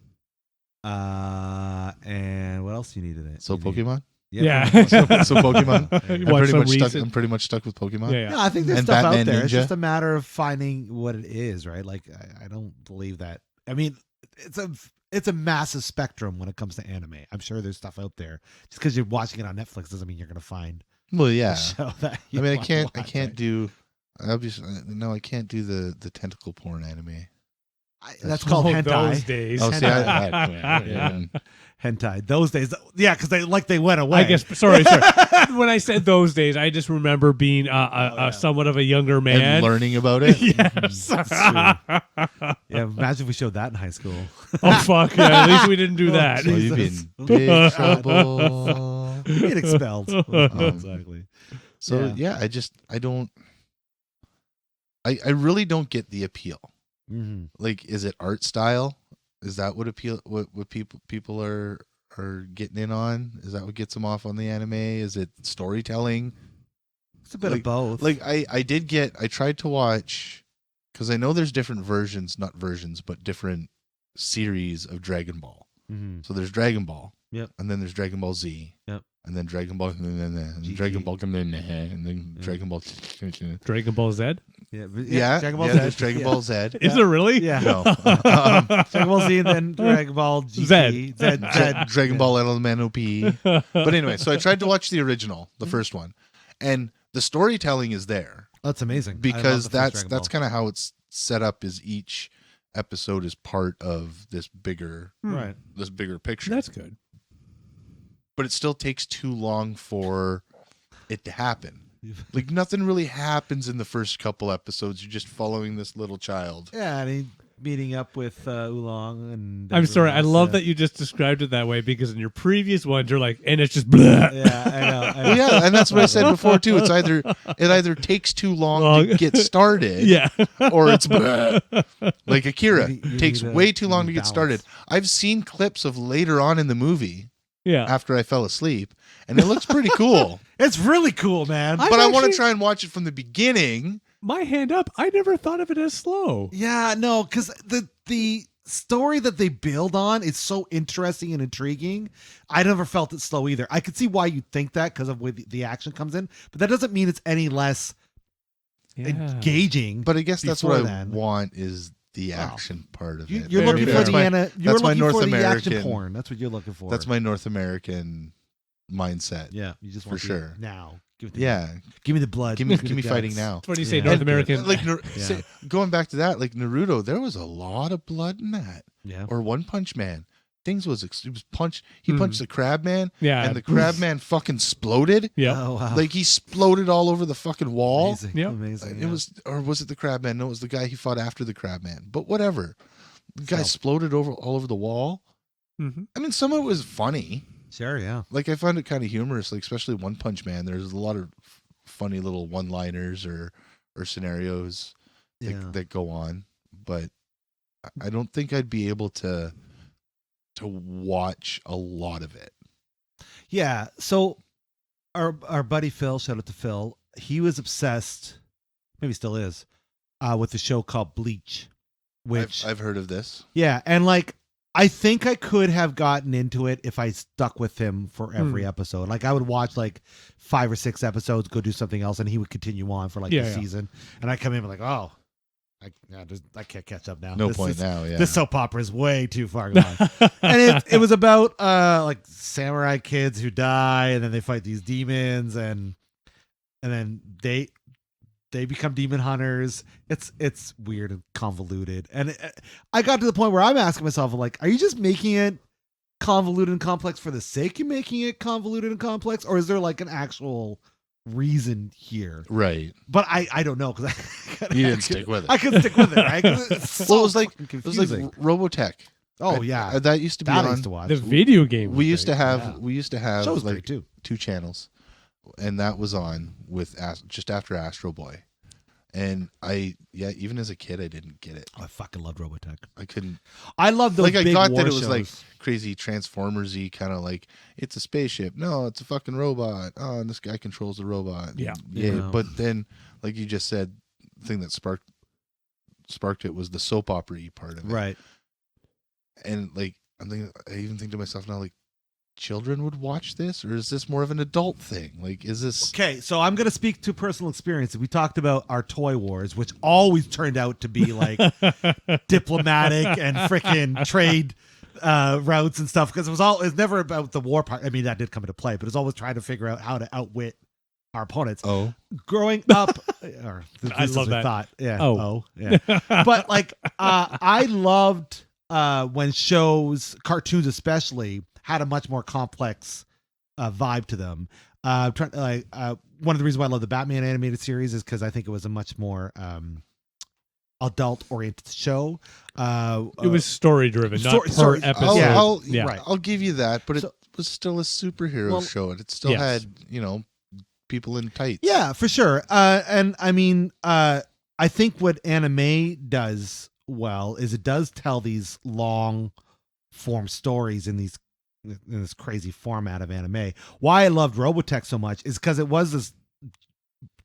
and what else do you need in it? So You need- Pokemon. Yeah. pretty much. So Pokemon. You I'm want pretty some much stuck. reason- I'm pretty much stuck with Pokemon. Yeah, Yeah, I think there's And stuff Batman out there. It's Ninja. just a matter of finding what it is, right? Like I don't believe that. I mean, it's a massive spectrum when it comes to anime. I'm sure there's stuff out there. Just because you're watching it on Netflix doesn't mean you're gonna find Well, a yeah. show that I you mean, I wanna can't watch, right? do. Obviously, no, I can't do the tentacle porn anime. That's called Oh, hentai. those days. Oh, see, Yeah. Hentai. Those days, yeah, because they went away. I guess. Sorry. When I said those days, I just remember being yeah. somewhat of a younger man. and learning about it. Yes. Yeah, imagine if we showed that in high school. Oh fuck! Yeah, at least we didn't do that. Well, you'd be Jesus. in big trouble. Get expelled. Exactly. So Yeah. I don't. I really don't get the appeal. Mm-hmm. Like, is it art style? Is that what appeal? What people are getting in on? Is that what gets them off on the anime? Is it storytelling? It's a bit of both. Like I tried to watch, because I know there's different versions, not versions, but different series of Dragon Ball. Mm-hmm. So there's Dragon Ball. Yep. And then there's Dragon Ball Z. Yep. And then Dragon Ball, and then GT. Dragon Ball, and then Yeah. Dragon Ball. Dragon Ball Z. Yeah, Dragon Ball yeah, Z. there's Dragon Ball Z. Is there really? Yeah. No. Dragon Ball Z and then Dragon Ball GT. Z. Dragon Ball LMNOP. But anyway, so I tried to watch the original, the first one, and the storytelling is there That's amazing. I love because the first Dragon that's Ball. kind of how it's set up. Is each episode is part of this bigger right. picture. That's good. But it still takes too long for it to happen. Like, nothing really happens in the first couple episodes. You're just following this little child. Yeah, and he meeting up with Oolong and. I'm sorry. I love that you just described it that way because in your previous ones you're like, and it's just blah. Yeah, I know. Well, yeah, and that's what I said before too. It's it either takes too long to get started, Yeah. or it's blah. Like Akira You takes need way too long to need get balance. started. I've seen clips of later on in the movie Yeah. after I fell asleep, and it looks pretty cool. It's really cool, man. I- But I want to actually- try and watch it from the beginning. My hand up. I never thought of it as slow. Yeah, no, because the story that they build on is so interesting and intriguing. I never felt it slow either. I could see why you think that because of where the action comes in, but that doesn't mean it's any less engaging. But I guess that's Before what I then. want is the action part of it. You're Maybe looking for that's the my- you're that's my looking North for the American- action porn. That's what you're looking for. That's my North American mindset. yeah. You just for want sure. now. Give it to Yeah, me. Give me the blood. give me the fighting guts. now. That's what do you say, Yeah. North And, American? like Yeah. say, going back to that, like Naruto, there was a lot of blood in that. Yeah. Or One Punch Man, it was punch. He Mhm. punched the Crab Man, Yeah. and the Crab Man fucking exploded. Yeah. Oh wow. Like he exploded all over the fucking wall. amazing. Yep. Amazing. It was, or was it the Crab Man? No, it was the guy he fought after the Crab Man. But whatever, the guy So- exploded all over the wall. Mm-hmm. I mean, some of it was funny. Sure. Yeah. Like I found it kind of humorous. Like especially One Punch Man. There's a lot of funny little one-liners or scenarios Yeah. that go on, but I don't think I'd be able to watch a lot of it. Yeah. So our buddy Phil, shout out to Phil, he was obsessed, maybe still is, with the show called Bleach. Which I've heard of this. yeah, and like I think I could have gotten into it if I stuck with him for every episode. Like I would watch like 5 or 6 episodes, go do something else, and he would continue on for like the season. And I come in and be like, oh, I can't catch up now. No This point is- now. Yeah. This soap opera is way too far gone. And it was about like samurai kids who die, and then they fight these demons, and then they become demon hunters. It's weird and convoluted, and I got to the point where I'm asking myself, like, are you just making it convoluted and complex for the sake of making it convoluted and complex, or is there like an actual reason here? Right. But I don't know because You didn't stick with it. I couldn't stick with it, right? 'Cause it's so Well, it was like fucking it was like confusing. Robotech. Oh yeah, That used to be that I on. used to watch. The video game. We used to have Yeah. we used to have Show's like great too. 2 channels. and that was on with just after Astro Boy. And even as a kid, I didn't get it. I fucking loved Robotech. I couldn't. I love those Like, I big got war that it was shows. like crazy Transformers-y, kind of like, it's a spaceship. No, it's a fucking robot. Oh, and this guy controls the robot. Yeah. Yeah. But then, like you just said, the thing that sparked it was the soap opera-y part of it. Right. And like, I even think to myself now, like, children would watch this, or is this more of an adult thing? Like, is this Okay, so I'm going to speak to personal experience. We talked about our toy wars, which always turned out to be like diplomatic and freaking trade routes and stuff, because it was never about the war part. I mean, that did come into play, but it was always trying to figure out how to outwit our opponents. Oh, Growing up, or I love that. thought, yeah. Oh. Yeah. But like, I loved when cartoons especially, had a much more complex vibe to them. One of the reasons why I love the Batman animated series is because I think it was a much more adult-oriented show. It was story driven, not per episode. I'll give you that, but it was still a superhero show, and it still had people in tights. Yeah, for sure. And I mean, I think what anime does well is it does tell these long form stories in this crazy format of anime. Why I loved Robotech so much is because it was this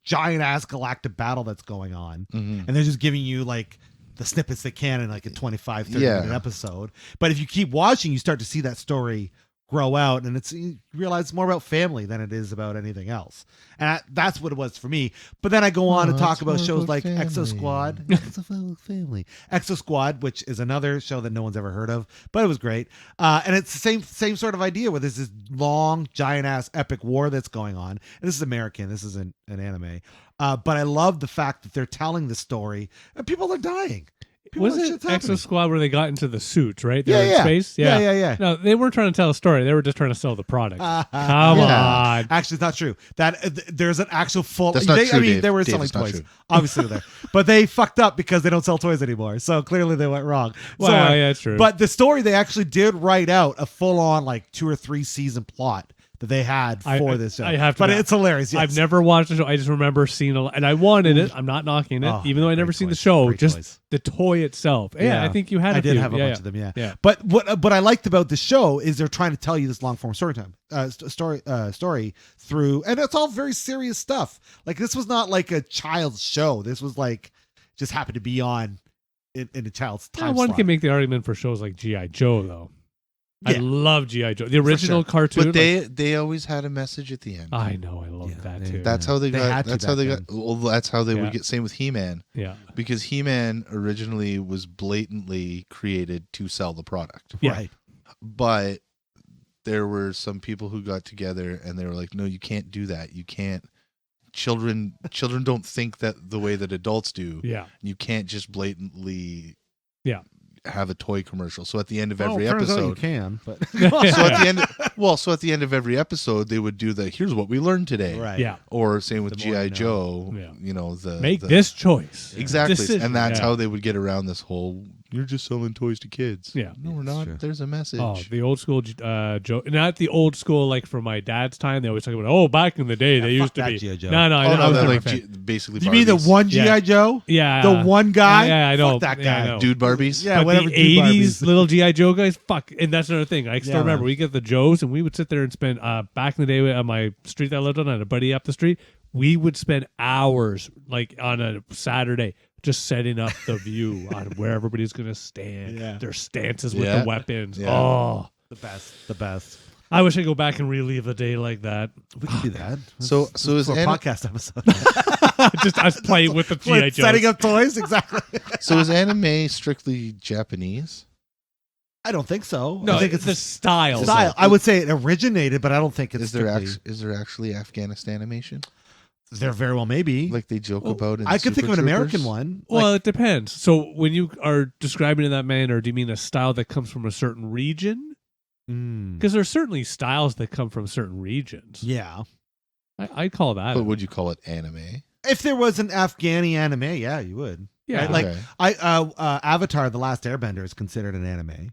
giant ass galactic battle that's going on, and they're just giving you like the snippets they can in like a 25, 30 minute episode. But if you keep watching, you start to see that story grow out, and you realize it's more about family than it is about anything else. And that's what it was for me. But then I go on to talk about shows like Exo Squad. Exo Squad, which is another show that no one's ever heard of, but it was great. And it's the same sort of idea where there's this long, giant ass epic war that's going on. And this is American. This isn't an anime. But I love the fact that they're telling the story and people are dying. Was it Exo Squad where they got into the suits, right? They were in space? Yeah. No, they weren't trying to tell a story. They were just trying to sell the product. Come on. Actually, it's not true. That there's an actual full... That's not true, I mean, Dave. they were Dave, selling it's not toys. true. Obviously, they're there. But they fucked up because they don't sell toys anymore. So clearly they went wrong. Well, yeah, that's true. But the story, they actually did write out a full-on like 2 or 3 season plot that they had for this show. I have to but know. it's hilarious. Yes. I've never watched the show. I just remember seeing and I wanted it. I'm not knocking it, even though I never seen the show. Great just toys. the toy itself. Yeah, I think you had. I did have a bunch of them. Yeah. But what I liked about the show is they're trying to tell you this long form story through, and it's all very serious stuff. Like, this was not like a child's show. This was like just happened to be on in a child's time. One slot. can make the argument for shows like G.I. Joe, though. I love G.I. Joe, the original cartoon. But they always had a message at the end. I know, I love that too. That's how they got. That's how they got. Well, that's how they would get. Same with He-Man. Yeah, because He-Man originally was blatantly created to sell the product. Yeah. Right. But there were some people who got together and they were like, "No, you can't do that. You can't. Children don't think that the way that adults do. Yeah, you can't just blatantly. Yeah." Have a toy commercial. So at the end of every episode, you can. But so at the end of every episode, they would do here's what we learned today. right. Yeah. Or same with G.I. Joe. Yeah. You know, make this choice. Exactly. Decision. And that's how they would get around this whole, you're just selling toys to kids. Yeah. No, we're not. True. There's a message. Oh, the old school Joe. Not the old school like from my dad's time. They always talk about, back in the day, they used to be. G.I. Joe. No, I no, was they're never a like fan. basically You mean the Barbies. one G.I. Joe? Yeah. The one guy? Yeah, I know. Fuck that guy. Yeah, I know. Dude Barbies? Yeah, But whatever. the Dude 80s Barbies. little G.I. Joe guys, fuck. And that's another thing. I still Yeah, remember man. we get the Joes, and we would sit there and spend, back in the day on my street that I lived on, I had a buddy up the street. We would spend hours, like on a Saturday, just setting up the view on where everybody's going to stand, their stances with the weapons. Yeah. Oh, The best. I wish I could go back and relive a day like that. We can do that. So is for a Anna- podcast episode. Just us playing with the G.I. Joe. Setting up toys, exactly. So is anime strictly Japanese? I don't think so. No, I think it's it's the style. style. I would say it originated, but I don't think it's Is there strictly- is there actually Afghanistan animation? There very well may be. Like they joke about in I could think of an Super American Troopers? one. Well, it depends. So when you are describing it in that manner, do you mean a style that comes from a certain region? Because there's certainly styles that come from certain regions. Yeah. I'd call that. But would you call it anime? If there was an Afghani anime, yeah, you would. Yeah. Right? Like Okay. Avatar: The Last Airbender is considered an anime.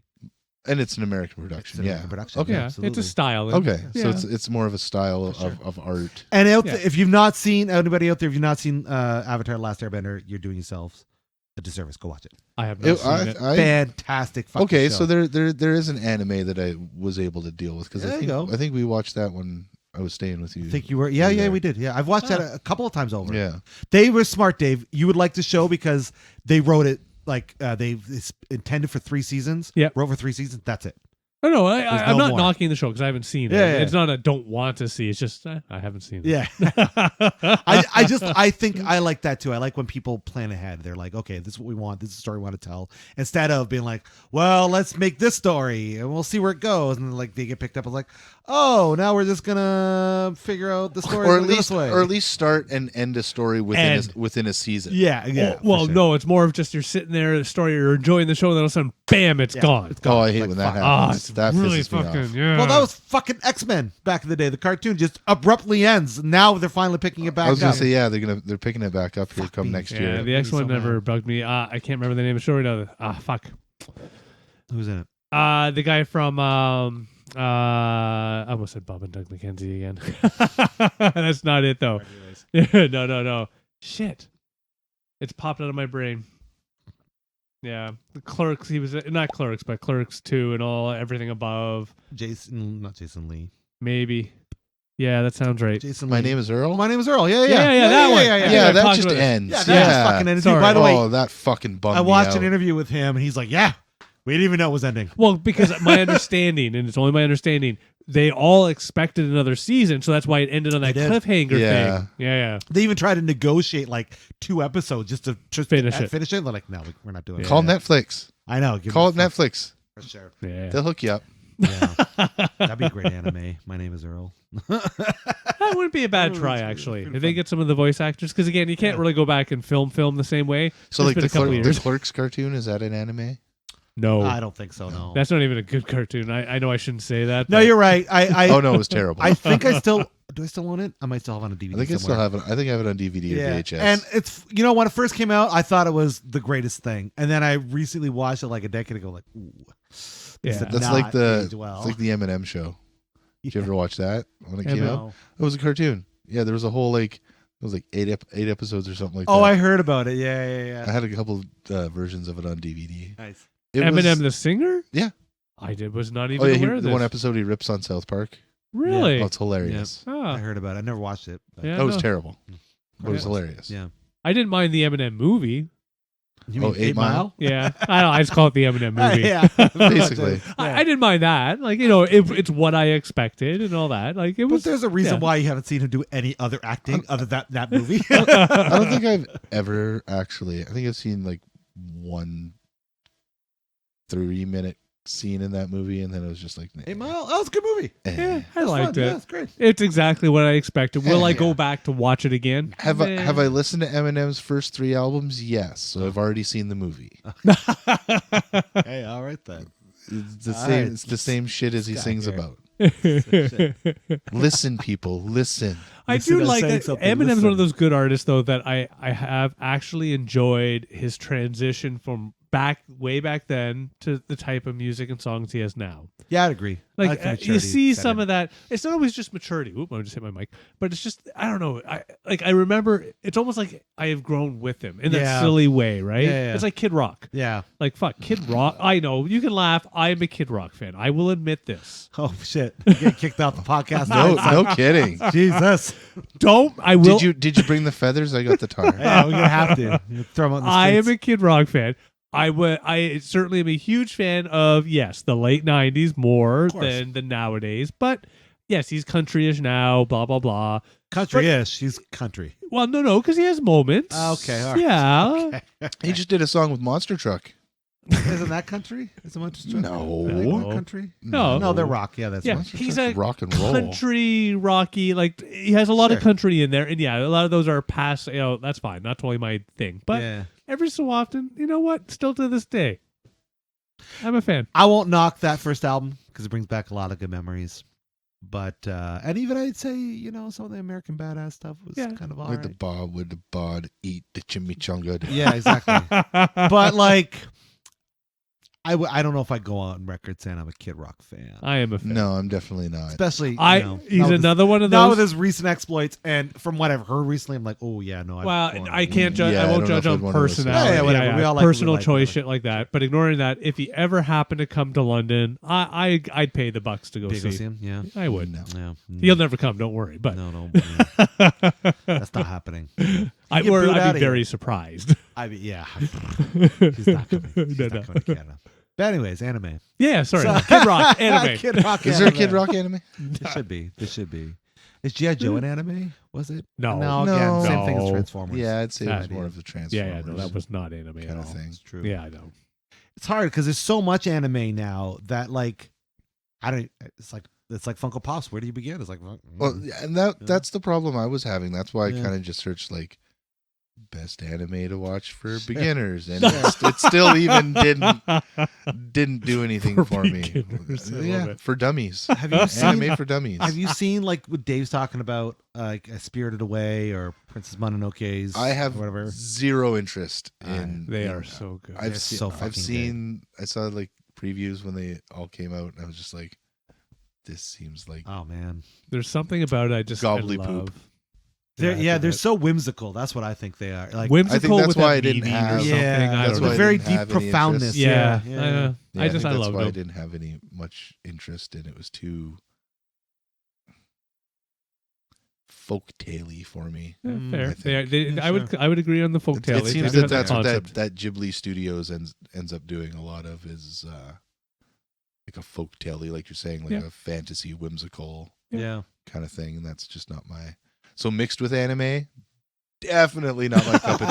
And it's an American It's production. an Yeah. American production. Okay. Yeah, Yeah, absolutely. it's a style. Okay. Yeah. So it's more of a style For sure. of art. And Yeah. if you've not seen anybody out there, if you've not seen Avatar: The Last Airbender, you're doing yourselves a disservice. Go watch it. I have not seen it. Fantastic. Fucking Okay, show. so there is an anime that I was able to deal with because There you go. I think we watched that when I was staying with you. I think you were. Yeah, there. we did. Yeah, I've watched that a couple of times over. Yeah. They were smart, Dave. You would like the show because they wrote it like it's intended for 3 seasons. Yep. Wrote for 3 seasons. That's it. Oh no, There's I'm no not more. knocking the show because I haven't seen it. Yeah, yeah. It's not a don't want to see. It's just I haven't seen it. Yeah. I think I like that too. I like when people plan ahead. They're like, okay, this is what we want. This is the story we want to tell. Instead of being like, well, let's make this story and we'll see where it goes. And then like they get picked up. I was like, oh, now we're just gonna figure out the story. Or this way. at least start and end a story within a season. Yeah. Oh, well, for sure. no, it's more of just you're sitting there, the story, you're enjoying the show, and then all of a sudden, bam, it's gone. It's gone. Oh, I hate Like, when that fuck. Ah, happens. it's That really pisses me fucking off. yeah. Well, that was fucking X-Men back in the day. The cartoon just abruptly ends. Now they're finally picking it back I was gonna up. say they're picking it back up here come me. next yeah. year. The X one so never mad. bugged me. I can't remember the name of the show right now. Fuck. Who's in it? The guy from I almost said Bob and Doug McKenzie again. That's not it though. No. Shit. It's popped out of my brain. Yeah. The Clerks, he was not Clerks, but Clerks 2 and everything above. Not Jason Lee. Maybe. Yeah, that sounds right. Jason My Lee. name is Earl. My name is Earl. Yeah, that one. Yeah, I think Yeah, I've that talked just about this. ends. Yeah, that just fucking ended. Sorry. By the way, Oh, that fucking bummed I watched me an out. interview with him, and he's like, "Yeah, we didn't even know it was ending." Well, because my understanding, and it's only my understanding, they all expected another season, so that's why it ended on that They did. cliffhanger Yeah. thing. Yeah. They even tried to negotiate like 2 episodes just to Finish it. Finish it. They're like, "No, we're not doing it." Call Netflix. I know. Call it Netflix. for sure. Yeah. They'll hook you up. Yeah, that'd be a great anime. My name is Earl. That wouldn't be a bad try, It's actually. pretty If they get some of the voice actors, because again, you can't really go back and film the same way. So It's like been a couple the years. Clerks cartoon, is that an anime? No, I don't think so. No. that's not even a good cartoon. I know I shouldn't say that. No, but- you're right. I Oh no, it was terrible. I think I still do. I still own it. I might still have it on a DVD. I think I still somewhere. have it. I think I have it on DVD or VHS. And it's when it first came out, I thought it was the greatest thing, and then I recently watched it like a decade ago. Like, ooh, Yeah. did that's not like the age well. it's like the Eminem show. Did you ever watch that when it Yeah, came no. out? It was a cartoon. Yeah, there was a whole it was like eight episodes or something like Oh, that. I heard about it. Yeah, I yeah. had a couple versions of it on DVD. Nice. It Eminem was, the singer? Yeah. Was not even oh yeah, aware of the this. one episode he rips on South Park. Really? Oh, it's hilarious. I Ah, heard about it. I never watched it. But yeah, That was no. terrible. But it was Yeah. hilarious. Yeah. I didn't mind the Eminem movie. You Oh, mean 8 Mile? Yeah, I don't know. I just call it the Eminem movie. yeah. Basically. I didn't mind that. Like, it's what I expected and all that. Like, it But was. there's a reason yeah. why you haven't seen him do any other acting other than that movie. I don't think I've ever actually. I think I've seen like one 3-minute scene in that movie, and then it was just like, 8 Mile. Oh, it's a good movie. Yeah, I It's liked fun. it. Yeah, it's great. It's exactly what I expected. Will I Yeah. go back to watch it again? Have I listened to Eminem's first 3 albums? Yes. So I've already seen the movie. Hey, all right then. It's the All same. right. It's the same shit as he Guy sings here. about. Shit. Listen, people, listen. I Listen, do I'm like saying that. something. Eminem's Listen. one of those good artists, though, that I have actually enjoyed his transition from way back then to the type of music and songs he has now. Yeah, I'd agree. I Like the you maturity see set some in. of that. It's not always just maturity. Oop, I just hit my mic. But it's just I don't know. I remember. It's almost like I have grown with him in that Yeah. silly way, right? Yeah. It's like Kid Rock. Yeah. Like fuck, Kid Rock. I know you can laugh. I am a Kid Rock fan. I will admit this. Oh shit! You get kicked off the podcast. No, no kidding. Jesus. Don't. I will. Did you bring the feathers? I got the tar. Yeah, we're gonna have to You throw them out in the I am streets. a Kid Rock fan. I certainly am a huge fan of the late '90s more course. than nowadays. But yes, he's countryish now. Blah blah blah. country-ish. She's country. Well, no, because he has moments. Okay, all right. Yeah. He just did a song with Monster Truck. Isn't that country? Is it much No. not country? No. No, they're rock. Yeah, that's Yeah, right. Monster he's Truck's a rock and roll. country rocky. Like he has a lot of Sure. country in there, and yeah, a lot of those are past. That's fine. Not totally my thing, but yeah. every so often, you know what? Still to this day, I'm a fan. I won't knock that first album because it brings back a lot of good memories. But and even I'd say some of the American Badass stuff was Yeah. kind of Like alright. the Bob with the bod, eat the chimichanga. Yeah, exactly. But like, I don't know if I go on record saying I'm a Kid Rock fan. I am a fan. No, I'm definitely not. Especially, he's another one of those. Not with his recent exploits, and from what I've heard recently, I'm like, oh yeah, no. I can't judge. Yeah, I I won't don't know judge if on I'd wanna listen to personality. Yeah, whatever. We all like personal what we like, choice, whatever. shit like that. But ignoring that, if he ever happened to come to London, I'd pay the bucks to go see him. Yeah, I would. No. yeah. He'll never come. Don't worry. But No, yeah. That's not happening. I'd booed be outta very here. surprised. Yeah, he's not coming. He's not coming to Canada. But anyways, anime. Yeah, sorry. So- Kid Rock anime. Kid Rock Is there a anime. Kid Rock anime? There should be. Is G.I. Joe an anime? Was it? No. No, No. again, same thing as No. Transformers. Yeah, I'd say it was That more is- of the Transformers. Yeah, no, that was not anime at kind all. of thing. It's true. Yeah, I know. It's hard because there's so much anime now that like I don't. It's like Funko Pops. Where do you begin? It's like Well, and that's the problem I was having. That's why I Yeah. kind of just searched like best anime to watch for beginners, and it still even didn't do anything for me. beginners, I love Yeah, it. for dummies. Have you seen? Anime for dummies. Have you seen like what Dave's talking about, like Spirited Away or Princess Mononoke's? I have or whatever. zero interest in. They in- are so good. They're I've seen. so fucking I've seen. I saw like previews when they all came out, and I was just like, "This seems like Oh man, There's something about it I Gobbly love. poop. they're so whimsical. That's what I think they are. Like whimsical that's with why that I didn't meaning or have- something. Yeah, I that's don't why know. I very didn't deep have any profoundness. interest. Yeah, yeah. Yeah, I just think I that's love why I them. didn't have any much interest in it. It was too folk-tale-y for me. Yeah, Mm, fair. I think. Yeah, I would agree on the folktale. It They seems do that have that's what concept. that Ghibli Studios ends up doing a lot of is like a folk-tale-y, like you're saying, like Yeah. a fantasy, whimsical Yeah. kind of thing, and that's just not my. So mixed with anime, definitely not my cup of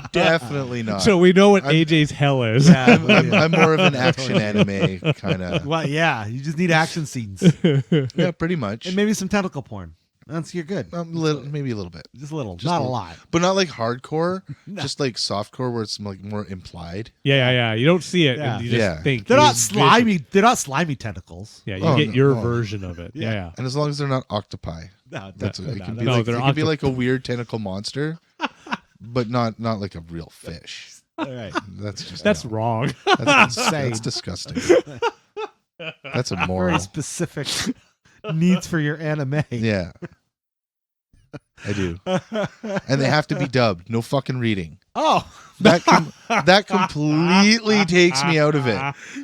tea. Definitely not. So we know what I'm- AJ's hell is. Yeah. I'm more of an action anime kind of. Well, yeah. You just need action scenes Yeah, pretty much. and maybe some tentacle porn. You're good. Maybe a little bit, Just a little, just not a a little. lot. but not like hardcore. No. Just like softcore, where it's like more implied. Yeah. You don't see it, Yeah. and you just Yeah. think They're you not envision- slimy. They're not slimy tentacles. Yeah, you Oh, get no, your no. version of it. Yeah. Yeah. And as long as they're not octopi, No, that's no, it. no, Can no. be No, like they're it can be like a weird tentacle monster, but not like a real fish. All right. That's just That's no. wrong. That's insane. That's disgusting. That's Very immoral. specific needs for your anime. Yeah, I do. And they have to be dubbed. No fucking reading. Oh, That completely takes me out of it.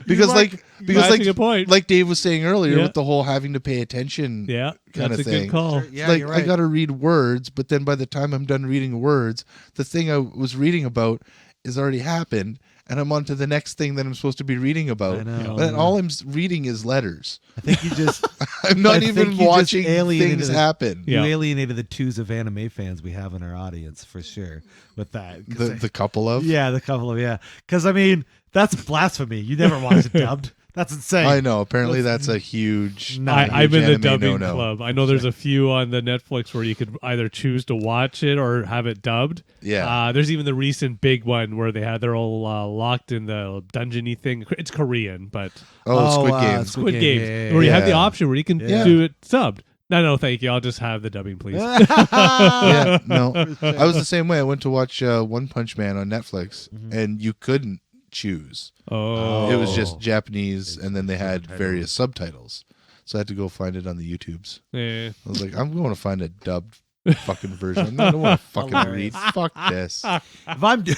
Because That's a good point. like Dave was saying earlier Yeah. with the whole having to pay attention Yeah, kind that's of a thing. good call. yeah, like you're right. I got to read words, but then by the time I'm done reading words, the thing I was reading about is already happened, and I'm on to the next thing that I'm supposed to be reading about. I know. And all I'm reading is letters. I think you just I'm not I even think you just watching alienated things it. happen. Yeah. you alienated the twos of anime fans we have in our audience for sure with that. 'Cause The couple of yeah, the couple of because I mean that's blasphemy. You never watch it dubbed. That's insane. I know. Apparently, that's a huge. No, I'm in the anime dubbing no-no. club. I know there's a few on the Netflix where you could either choose to watch it or have it dubbed. Yeah. There's even the recent big one where they're all locked in the dungeony thing. It's Korean, but Squid Game. Squid Game, Games, yeah, where you have the yeah. option where you can Yeah. do it subbed. No, thank you. I'll just have the dubbing, please. Yeah, no. I was the same way. I went to watch One Punch Man on Netflix, and you couldn't choose. Oh, It was just Japanese, and then they had Subtitles. various subtitles. So I had to go find it on the YouTubes. yeah. I was like, I'm going to find a dubbed fucking version. I don't want to fucking read. Hilarious. Fuck this. if I'm doing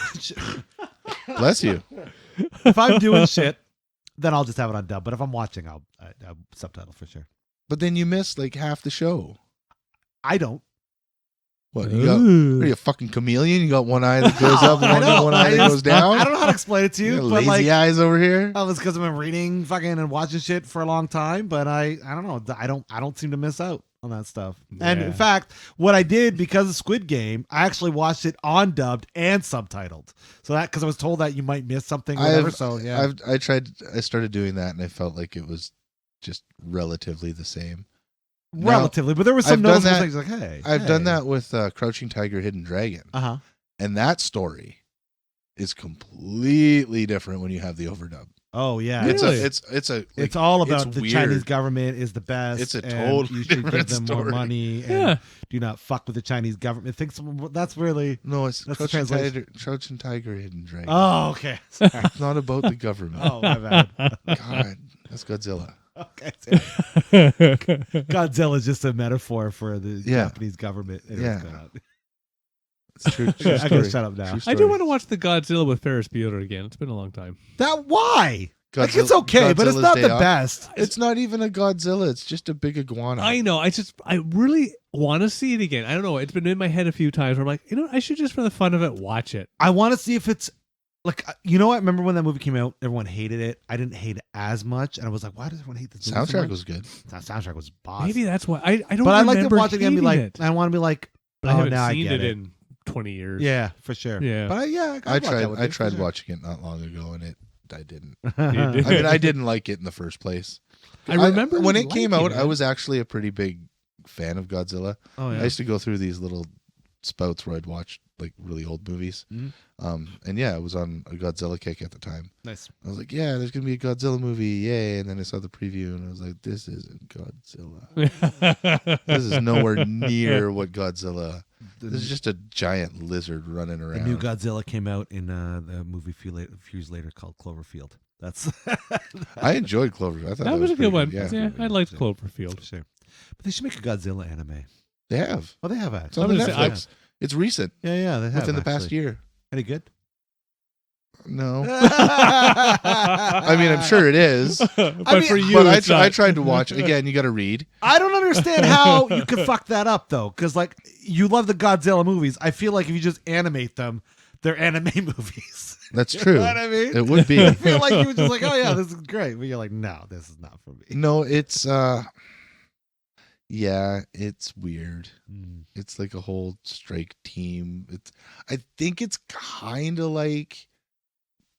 Bless you. if I'm doing shit, then I'll just have it on dub. But if I'm watching, I'll subtitle for sure. But then you miss like half the show. I don't. What you got? What are you, a fucking chameleon? You got one eye that goes up I and know. one eye that I goes down? I don't know how to explain it to you, You got but lazy like, eyes over here. oh, it's because I've been reading fucking and watching shit for a long time. But I don't know. I don't seem to miss out on that stuff. And Yeah. in fact, what I did because of Squid Game, I actually watched it on dubbed and subtitled. So that because I was told that you might miss something, or whatever. So yeah, I started doing that, and I felt like it was just relatively the same. relatively. But there was some I've done noticeable that- things like, hey, I've done that with Crouching Tiger, Hidden Dragon, Uh-huh. and that story is completely different when you have the overdub. Oh yeah, Really? it's all about it's the weird. Chinese government is the best. It's a and totally you should give different them more story. money. And Yeah. do not fuck with the Chinese government. That's really. No, it's That's the Crouch and Tiger, Hidden Dragon. Oh, okay. Sorry. It's not about the government. Oh, my bad. God, that's Godzilla. Okay. Godzilla is just a metaphor for the Japanese government. Yeah. Go on. It's true. I true gotta story. shut up now. True I do story. want to watch the Godzilla with Ferris Bueller again. It's been a long time. That why? Like, it's Godzilla- okay, but it's Godzilla's not Day the Off. best. It's not even a Godzilla. It's just a big iguana. I know. I really want to see it again. I don't know. It's been in my head a few times where I'm like, I should just for the fun of it watch it. I want to see if it's like, you know what? Remember when that movie came out? Everyone hated it. I didn't hate it as much, and I was like, why does everyone hate this movie so Soundtrack much? was good. That soundtrack was boss. Maybe that's why I don't. But I like to remember watch it again and be like, hating it. I want to be like, But I oh, haven't now I seen get it it. in 20 years. Yeah, for sure. Yeah. But I tried watching it not long ago, and I didn't. You I did. mean, I didn't like it in the first place. I remember when you it came liking out. it. I was actually a pretty big fan of Godzilla. Oh I yeah. used to go through these little spouts where I'd watch like really old movies. Mhm. And yeah, I was on a Godzilla kick at the time. Nice. I was like, yeah, there's gonna be a Godzilla movie, yay! And then I saw the preview, and I was like, this isn't Godzilla. This is nowhere near what Godzilla. This is just a giant lizard running The around. new Godzilla came out in the movie a few years later called Cloverfield. That's I enjoyed Cloverfield. I thought that was a pretty good one. Yeah. Yeah, I liked Yeah. Cloverfield. sure. But they should make a Godzilla anime. They have. Oh, they have It's actually. on I'm gonna say, Netflix. It's recent, Yeah, they have within the past actually. year. Any good? No. I mean, I'm sure it is. But mean, for you, But it's I not. tried to watch. Again, you got to read. I don't understand how you could fuck that up though, because like you love the Godzilla movies. I feel like if you just animate them, they're anime movies. That's You true. know what I mean? It would be. I feel like you were just like, oh yeah, this is great, but you're like, no, this is not for me. No, it's yeah, it's weird. Mm. It's like a whole strike team. I think it's kind of like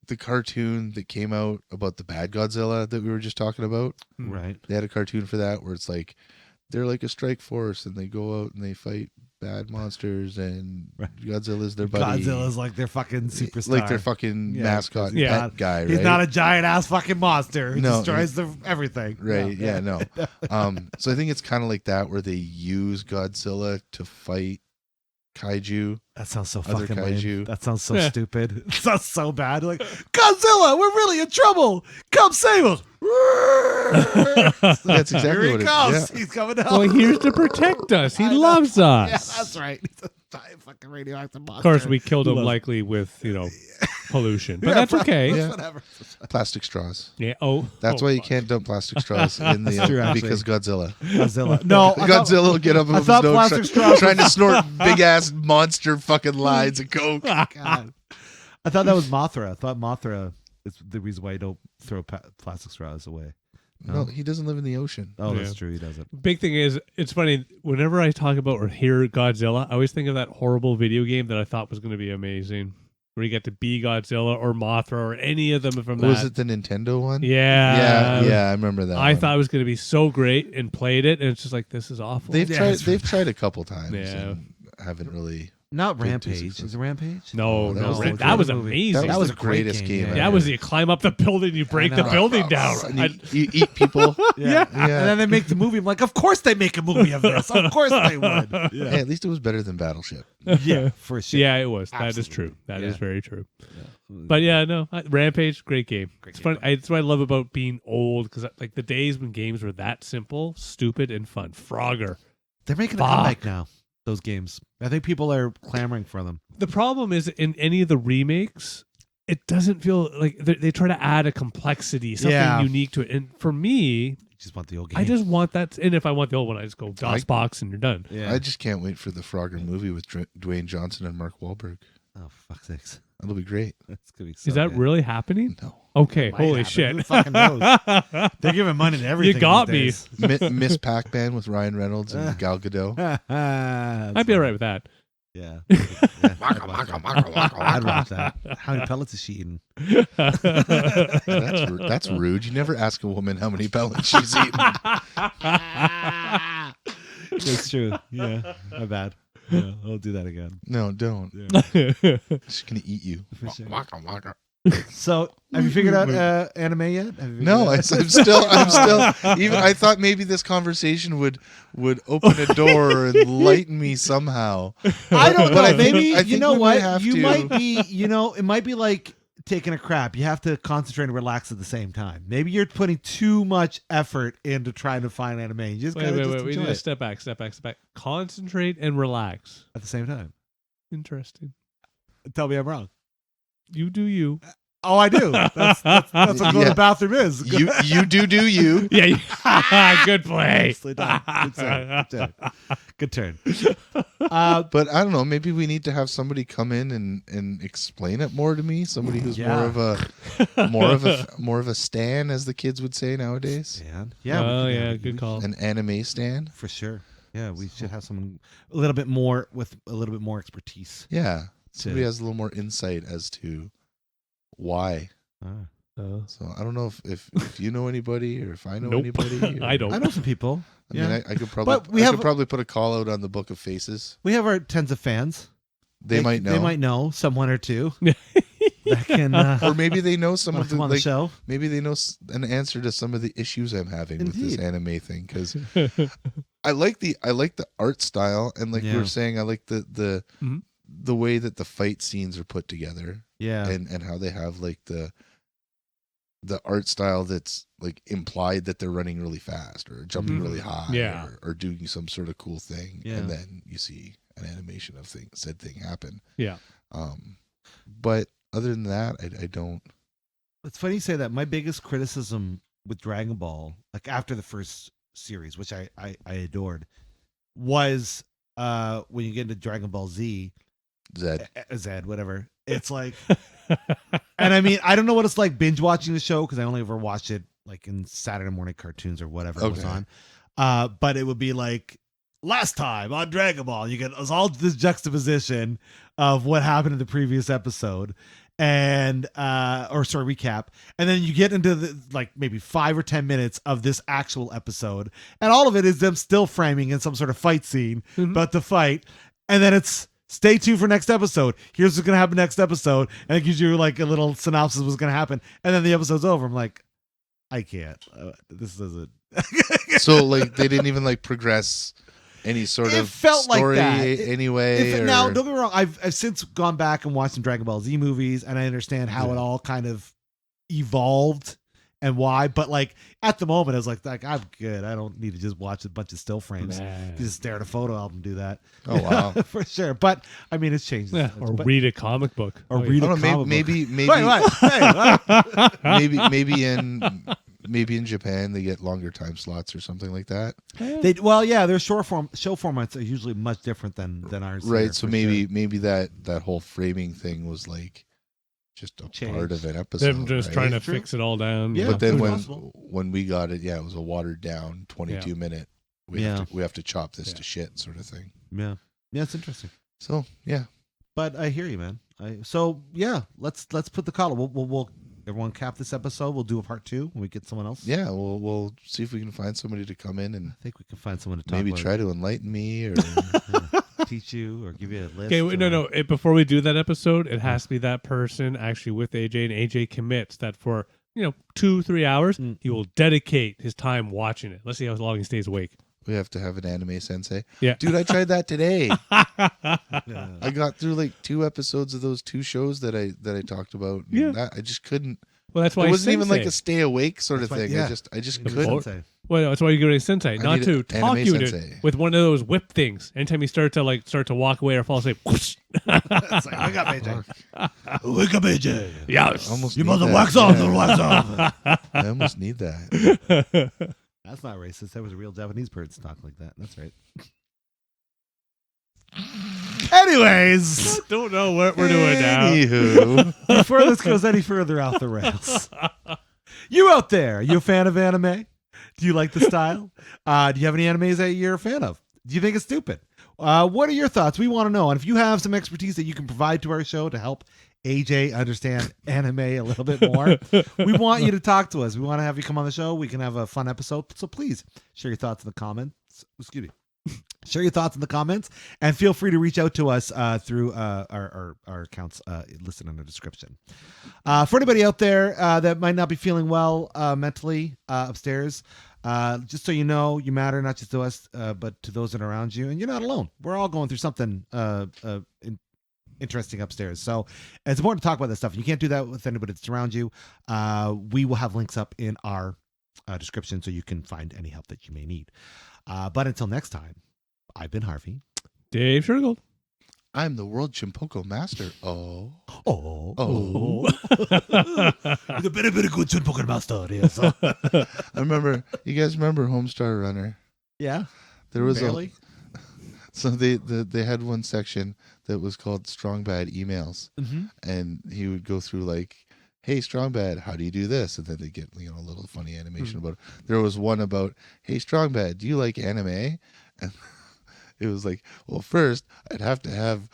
the cartoon that came out about the bad Godzilla that we were just talking about. Right. They had a cartoon for that where it's like they're like a strike force and they go out and they fight bad monsters and Right. Godzilla's their buddy. Godzilla's like their fucking superstar. like their fucking Yeah, mascot he's pet not- guy, right? He's not a giant ass fucking monster who No, destroys everything. Right. No. Yeah. No. So I think it's kind of like that where they use Godzilla to fight kaiju. That sounds so Other fucking lame. kaiju. That sounds so Yeah. stupid. It sounds so bad. Like, Godzilla, we're really in trouble. Come save us. That's exactly Here he what it is. comes. Yeah. He's coming down. Well, here's to protect us. He I know. loves us. Yeah, that's right. He's a giant fucking radioactive monster. Of course, we killed him Love- likely with pollution, but Yeah, that's probably. okay. Yeah. Whatever. Plastic straws. Yeah. Oh, That's oh, why you fuck. can't dump plastic straws in the That's true, actually. because Godzilla. Godzilla. No, I thought- Godzilla will get up I on his thought nose plastic straws trying to snort big ass monster fucking lines of coke. God. I thought that was Mothra. I thought Mothra is the reason why you don't throw plastic straws away. No, he doesn't live in the ocean. Oh, that's Yeah. true. He doesn't. Big thing is, it's funny. Whenever I talk about or hear Godzilla, I always think of that horrible video game that I thought was going to be amazing, where you get to be Godzilla or Mothra or any of them from that. Was it the Nintendo one? Yeah. Yeah, I remember that. I one. thought it was going to be so great and played it, and it's just like, this is awful. they've Yeah, tried. it's- They've tried a couple times Yeah. and haven't really. Not Good Rampage. success. Is it Rampage? no, that no, was that, the that was great movie. amazing. That was the a great greatest game, game. yeah. ever. That was you climb up the building, you break the know. building down. And you eat people. Yeah. Yeah. And then they make the movie. I'm like, of course they make a movie of this. Of course they would. Hey, at least it was better than Battleship. Yeah, for sure. Yeah, it was. That is Absolutely. true. That is Yeah. very true. But yeah, no, Rampage, great game. Great It's game. fun. It's what I love about being old because like the days when games were that simple, stupid, and fun. Frogger. They're making a Fuck. comeback now. Those games. I think people are clamoring for them. The problem is in any of the remakes, it doesn't feel like they try to add a complexity, something Yeah. unique to it. And for me, You just want the old game. I just want that. And if I want the old one, I just go DOSBox and you're done. Yeah. I just can't wait for the Frogger movie with Dwayne Johnson and Mark Wahlberg. Oh fuck sakes. That'll be great. That's gonna be so Is that good. really happening? No, Okay, Might holy happen. shit. Who fucking knows? They're giving money to everything. You got these me. days. Miss Pac-Man with Ryan Reynolds and Gal Gadot. I'd be all right with that. Yeah. Yeah. I'd watch that. How many pellets is she eating? That's rude. You never ask a woman how many pellets she's eating. That's true. Yeah. My bad. Yeah, I'll do that again. No, don't. Yeah. She's gonna eat you. For sure. So, have you figured out anime yet? Have you figured No, it I'm out? still. Even I thought maybe this conversation would open a door or enlighten me somehow. I don't know. But I think- Maybe I think you know we might what? have You to- might be. It might be like taking a crap. You have to concentrate and relax at the same time. Maybe you're putting too much effort into trying to find anime. You just Wait, gotta wait, just wait. We enjoy need to it step back. Concentrate and relax. at the same time. Interesting. Tell me I'm wrong. You do you. Oh, I do. That's what going to Yeah. the bathroom is. You do you. Yeah. Good play. Nicely done. Good turn. But I don't know. Maybe we need to have somebody come in and explain it more to me. Somebody who's Yeah. more of a stan, as the kids would say nowadays. Yeah. Oh, we could- yeah. Good call. An anime stan. For sure. Yeah, we should have someone a little bit more with a little bit more expertise. Yeah, somebody has a little more insight as to why. So I don't know if you know anybody or if I know Nope. anybody. Or, I don't. I know some people. I mean, I could probably. But we I have- could probably put a call out on the Book of Faces. We have our tens of fans. They might know. They might know someone or two that can or maybe they know some of come the on the like, show. maybe they know an answer to some of the issues I'm having with this Indeed. anime thing, because I like the art style, and like we Yeah. were saying, I like the Mhm. the way that the fight scenes are put together, Yeah. and how they have like the art style that's like implied that they're running really fast or jumping Mhm. really high, Yeah. or doing some sort of cool thing, Yeah. and then you see an animation of said thing happen. Yeah. But other than that, I don't. It's funny you say that. My biggest criticism with Dragon Ball, like after the first series, which I adored, was when you get into Dragon Ball Z, Zed. Zed, whatever. It's like, and I mean, I don't know what it's like binge watching the show because I only ever watched it like in Saturday morning cartoons or whatever it was Okay. on. But it would be like last time on Dragon Ball, you get all this juxtaposition of what happened in the previous episode, and recap, and then you get into the like maybe 5 or 10 minutes of this actual episode, and all of it is them still framing in some sort of fight scene, Mhm. but the fight, and then it's stay tuned for next episode. Here's what's gonna happen next episode, and it gives you like a little synopsis of what's gonna happen, and then the episode's over. I'm like, I can't. This doesn't. So like they didn't even like progress any sort It of felt like story that. anyway. Now, or- don't get me wrong. I've since gone back and watched some Dragon Ball Z movies, and I understand how it Yeah. all kind of evolved and why. But like at the moment, I was like I'm good. I don't need to just watch a bunch of still frames. Just stare at a photo album, do that. Oh wow. For sure. But I mean, it's changed. Yeah, or But- read a comic book. Or Oh, yeah. read I a don't know, comic maybe book. Wait, what? Hey, what? maybe in Japan they get longer time slots or something like that. Their show formats are usually much different than ours. here, Right. So for maybe that whole framing thing was like just a Changed. part of an episode. Them just right? trying to True. fix it all down. Yeah. But then it's when possible. we got it, it was a watered down 22 minute. We have to chop this Yeah. to shit sort of thing. Yeah, it's interesting. So yeah. But I hear you, man. Let's put the call. We'll everyone cap this episode. We'll do a part 2 when we get someone else. Yeah, we'll see if we can find somebody to come in and I think we can find someone to talk maybe about try to enlighten me or teach you or give you a list. Okay, or- no. Before we do that episode, it has to be that person actually with AJ, and AJ commits that for 2-3 hours Mm. he will dedicate his time watching it. Let's see how long he stays awake. we have to have an anime sensei. Yeah, Dude, I tried that today. Yeah. I got through like 2 episodes of those 2 shows that I talked about. Yeah. I just couldn't. well, that's why It he's wasn't even like a sensei. stay awake sort of That's why- thing. yeah. I just The couldn't. Sensei. Well, that's why you go to a sensei, not need to an talk anime you to sensei. with one of those whip things. Anytime you start to walk away or fall asleep, whoosh. It's like, wake up, AJ. Wake up, AJ. Yes. Almost You need must that. wax off. Yeah. Wax off. I almost need that. That's not racist. That was a real Japanese person talking like that. That's right. Anyways, Don't know what we're doing now. Anywho, before this goes any further off the rails, you out there, you a fan of anime? Do you like the style? Do you have any animes that you're a fan of? Do you think it's stupid? What are your thoughts? We want to know. And if you have some expertise that you can provide to our show to help AJ understand anime a little bit more, we want you to talk to us. We want to have you come on the show. We can have a fun episode. So please share your thoughts in the comments. Excuse me. Share your thoughts in the comments, and feel free to reach out to us through our accounts listed in the description. For anybody out there that might not be feeling well mentally upstairs, just so you know, you matter not just to us, but to those that are around you, and you're not alone. We're all going through something interesting upstairs. So it's important to talk about this stuff. You can't do that with anybody that's around you. We will have links up in our description so you can find any help that you may need. But until next time, I've been Harvey. Dave Shergold. I'm the world Chimpoko master. Oh. The very, very good Chimpoko master. Yes. I remember, you guys remember Homestar Runner? Yeah. There was Barely. So they had one section that was called Strong Bad Emails. Mm-hmm. And he would go through like, hey, Strong Bad, how do you do this? And then they get, a little funny animation about it. There was one about, hey, Strong Bad, do you like anime? And it was like, well, first I'd have to have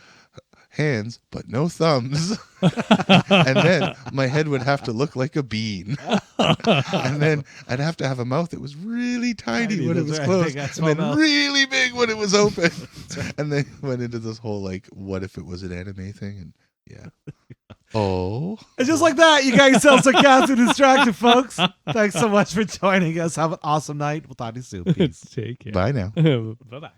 hands, but no thumbs. And then my head would have to look like a bean. And then I'd have to have a mouth that was really tiny when it was closed, and then really big when it was open. And then went into this whole, like, what if it was an anime thing? And yeah. Oh. And just like that, you got yourself Sarcastic Distractions, folks. Thanks so much for joining us. Have an awesome night. We'll talk to you soon. Peace. Take care. Bye now. Bye-bye.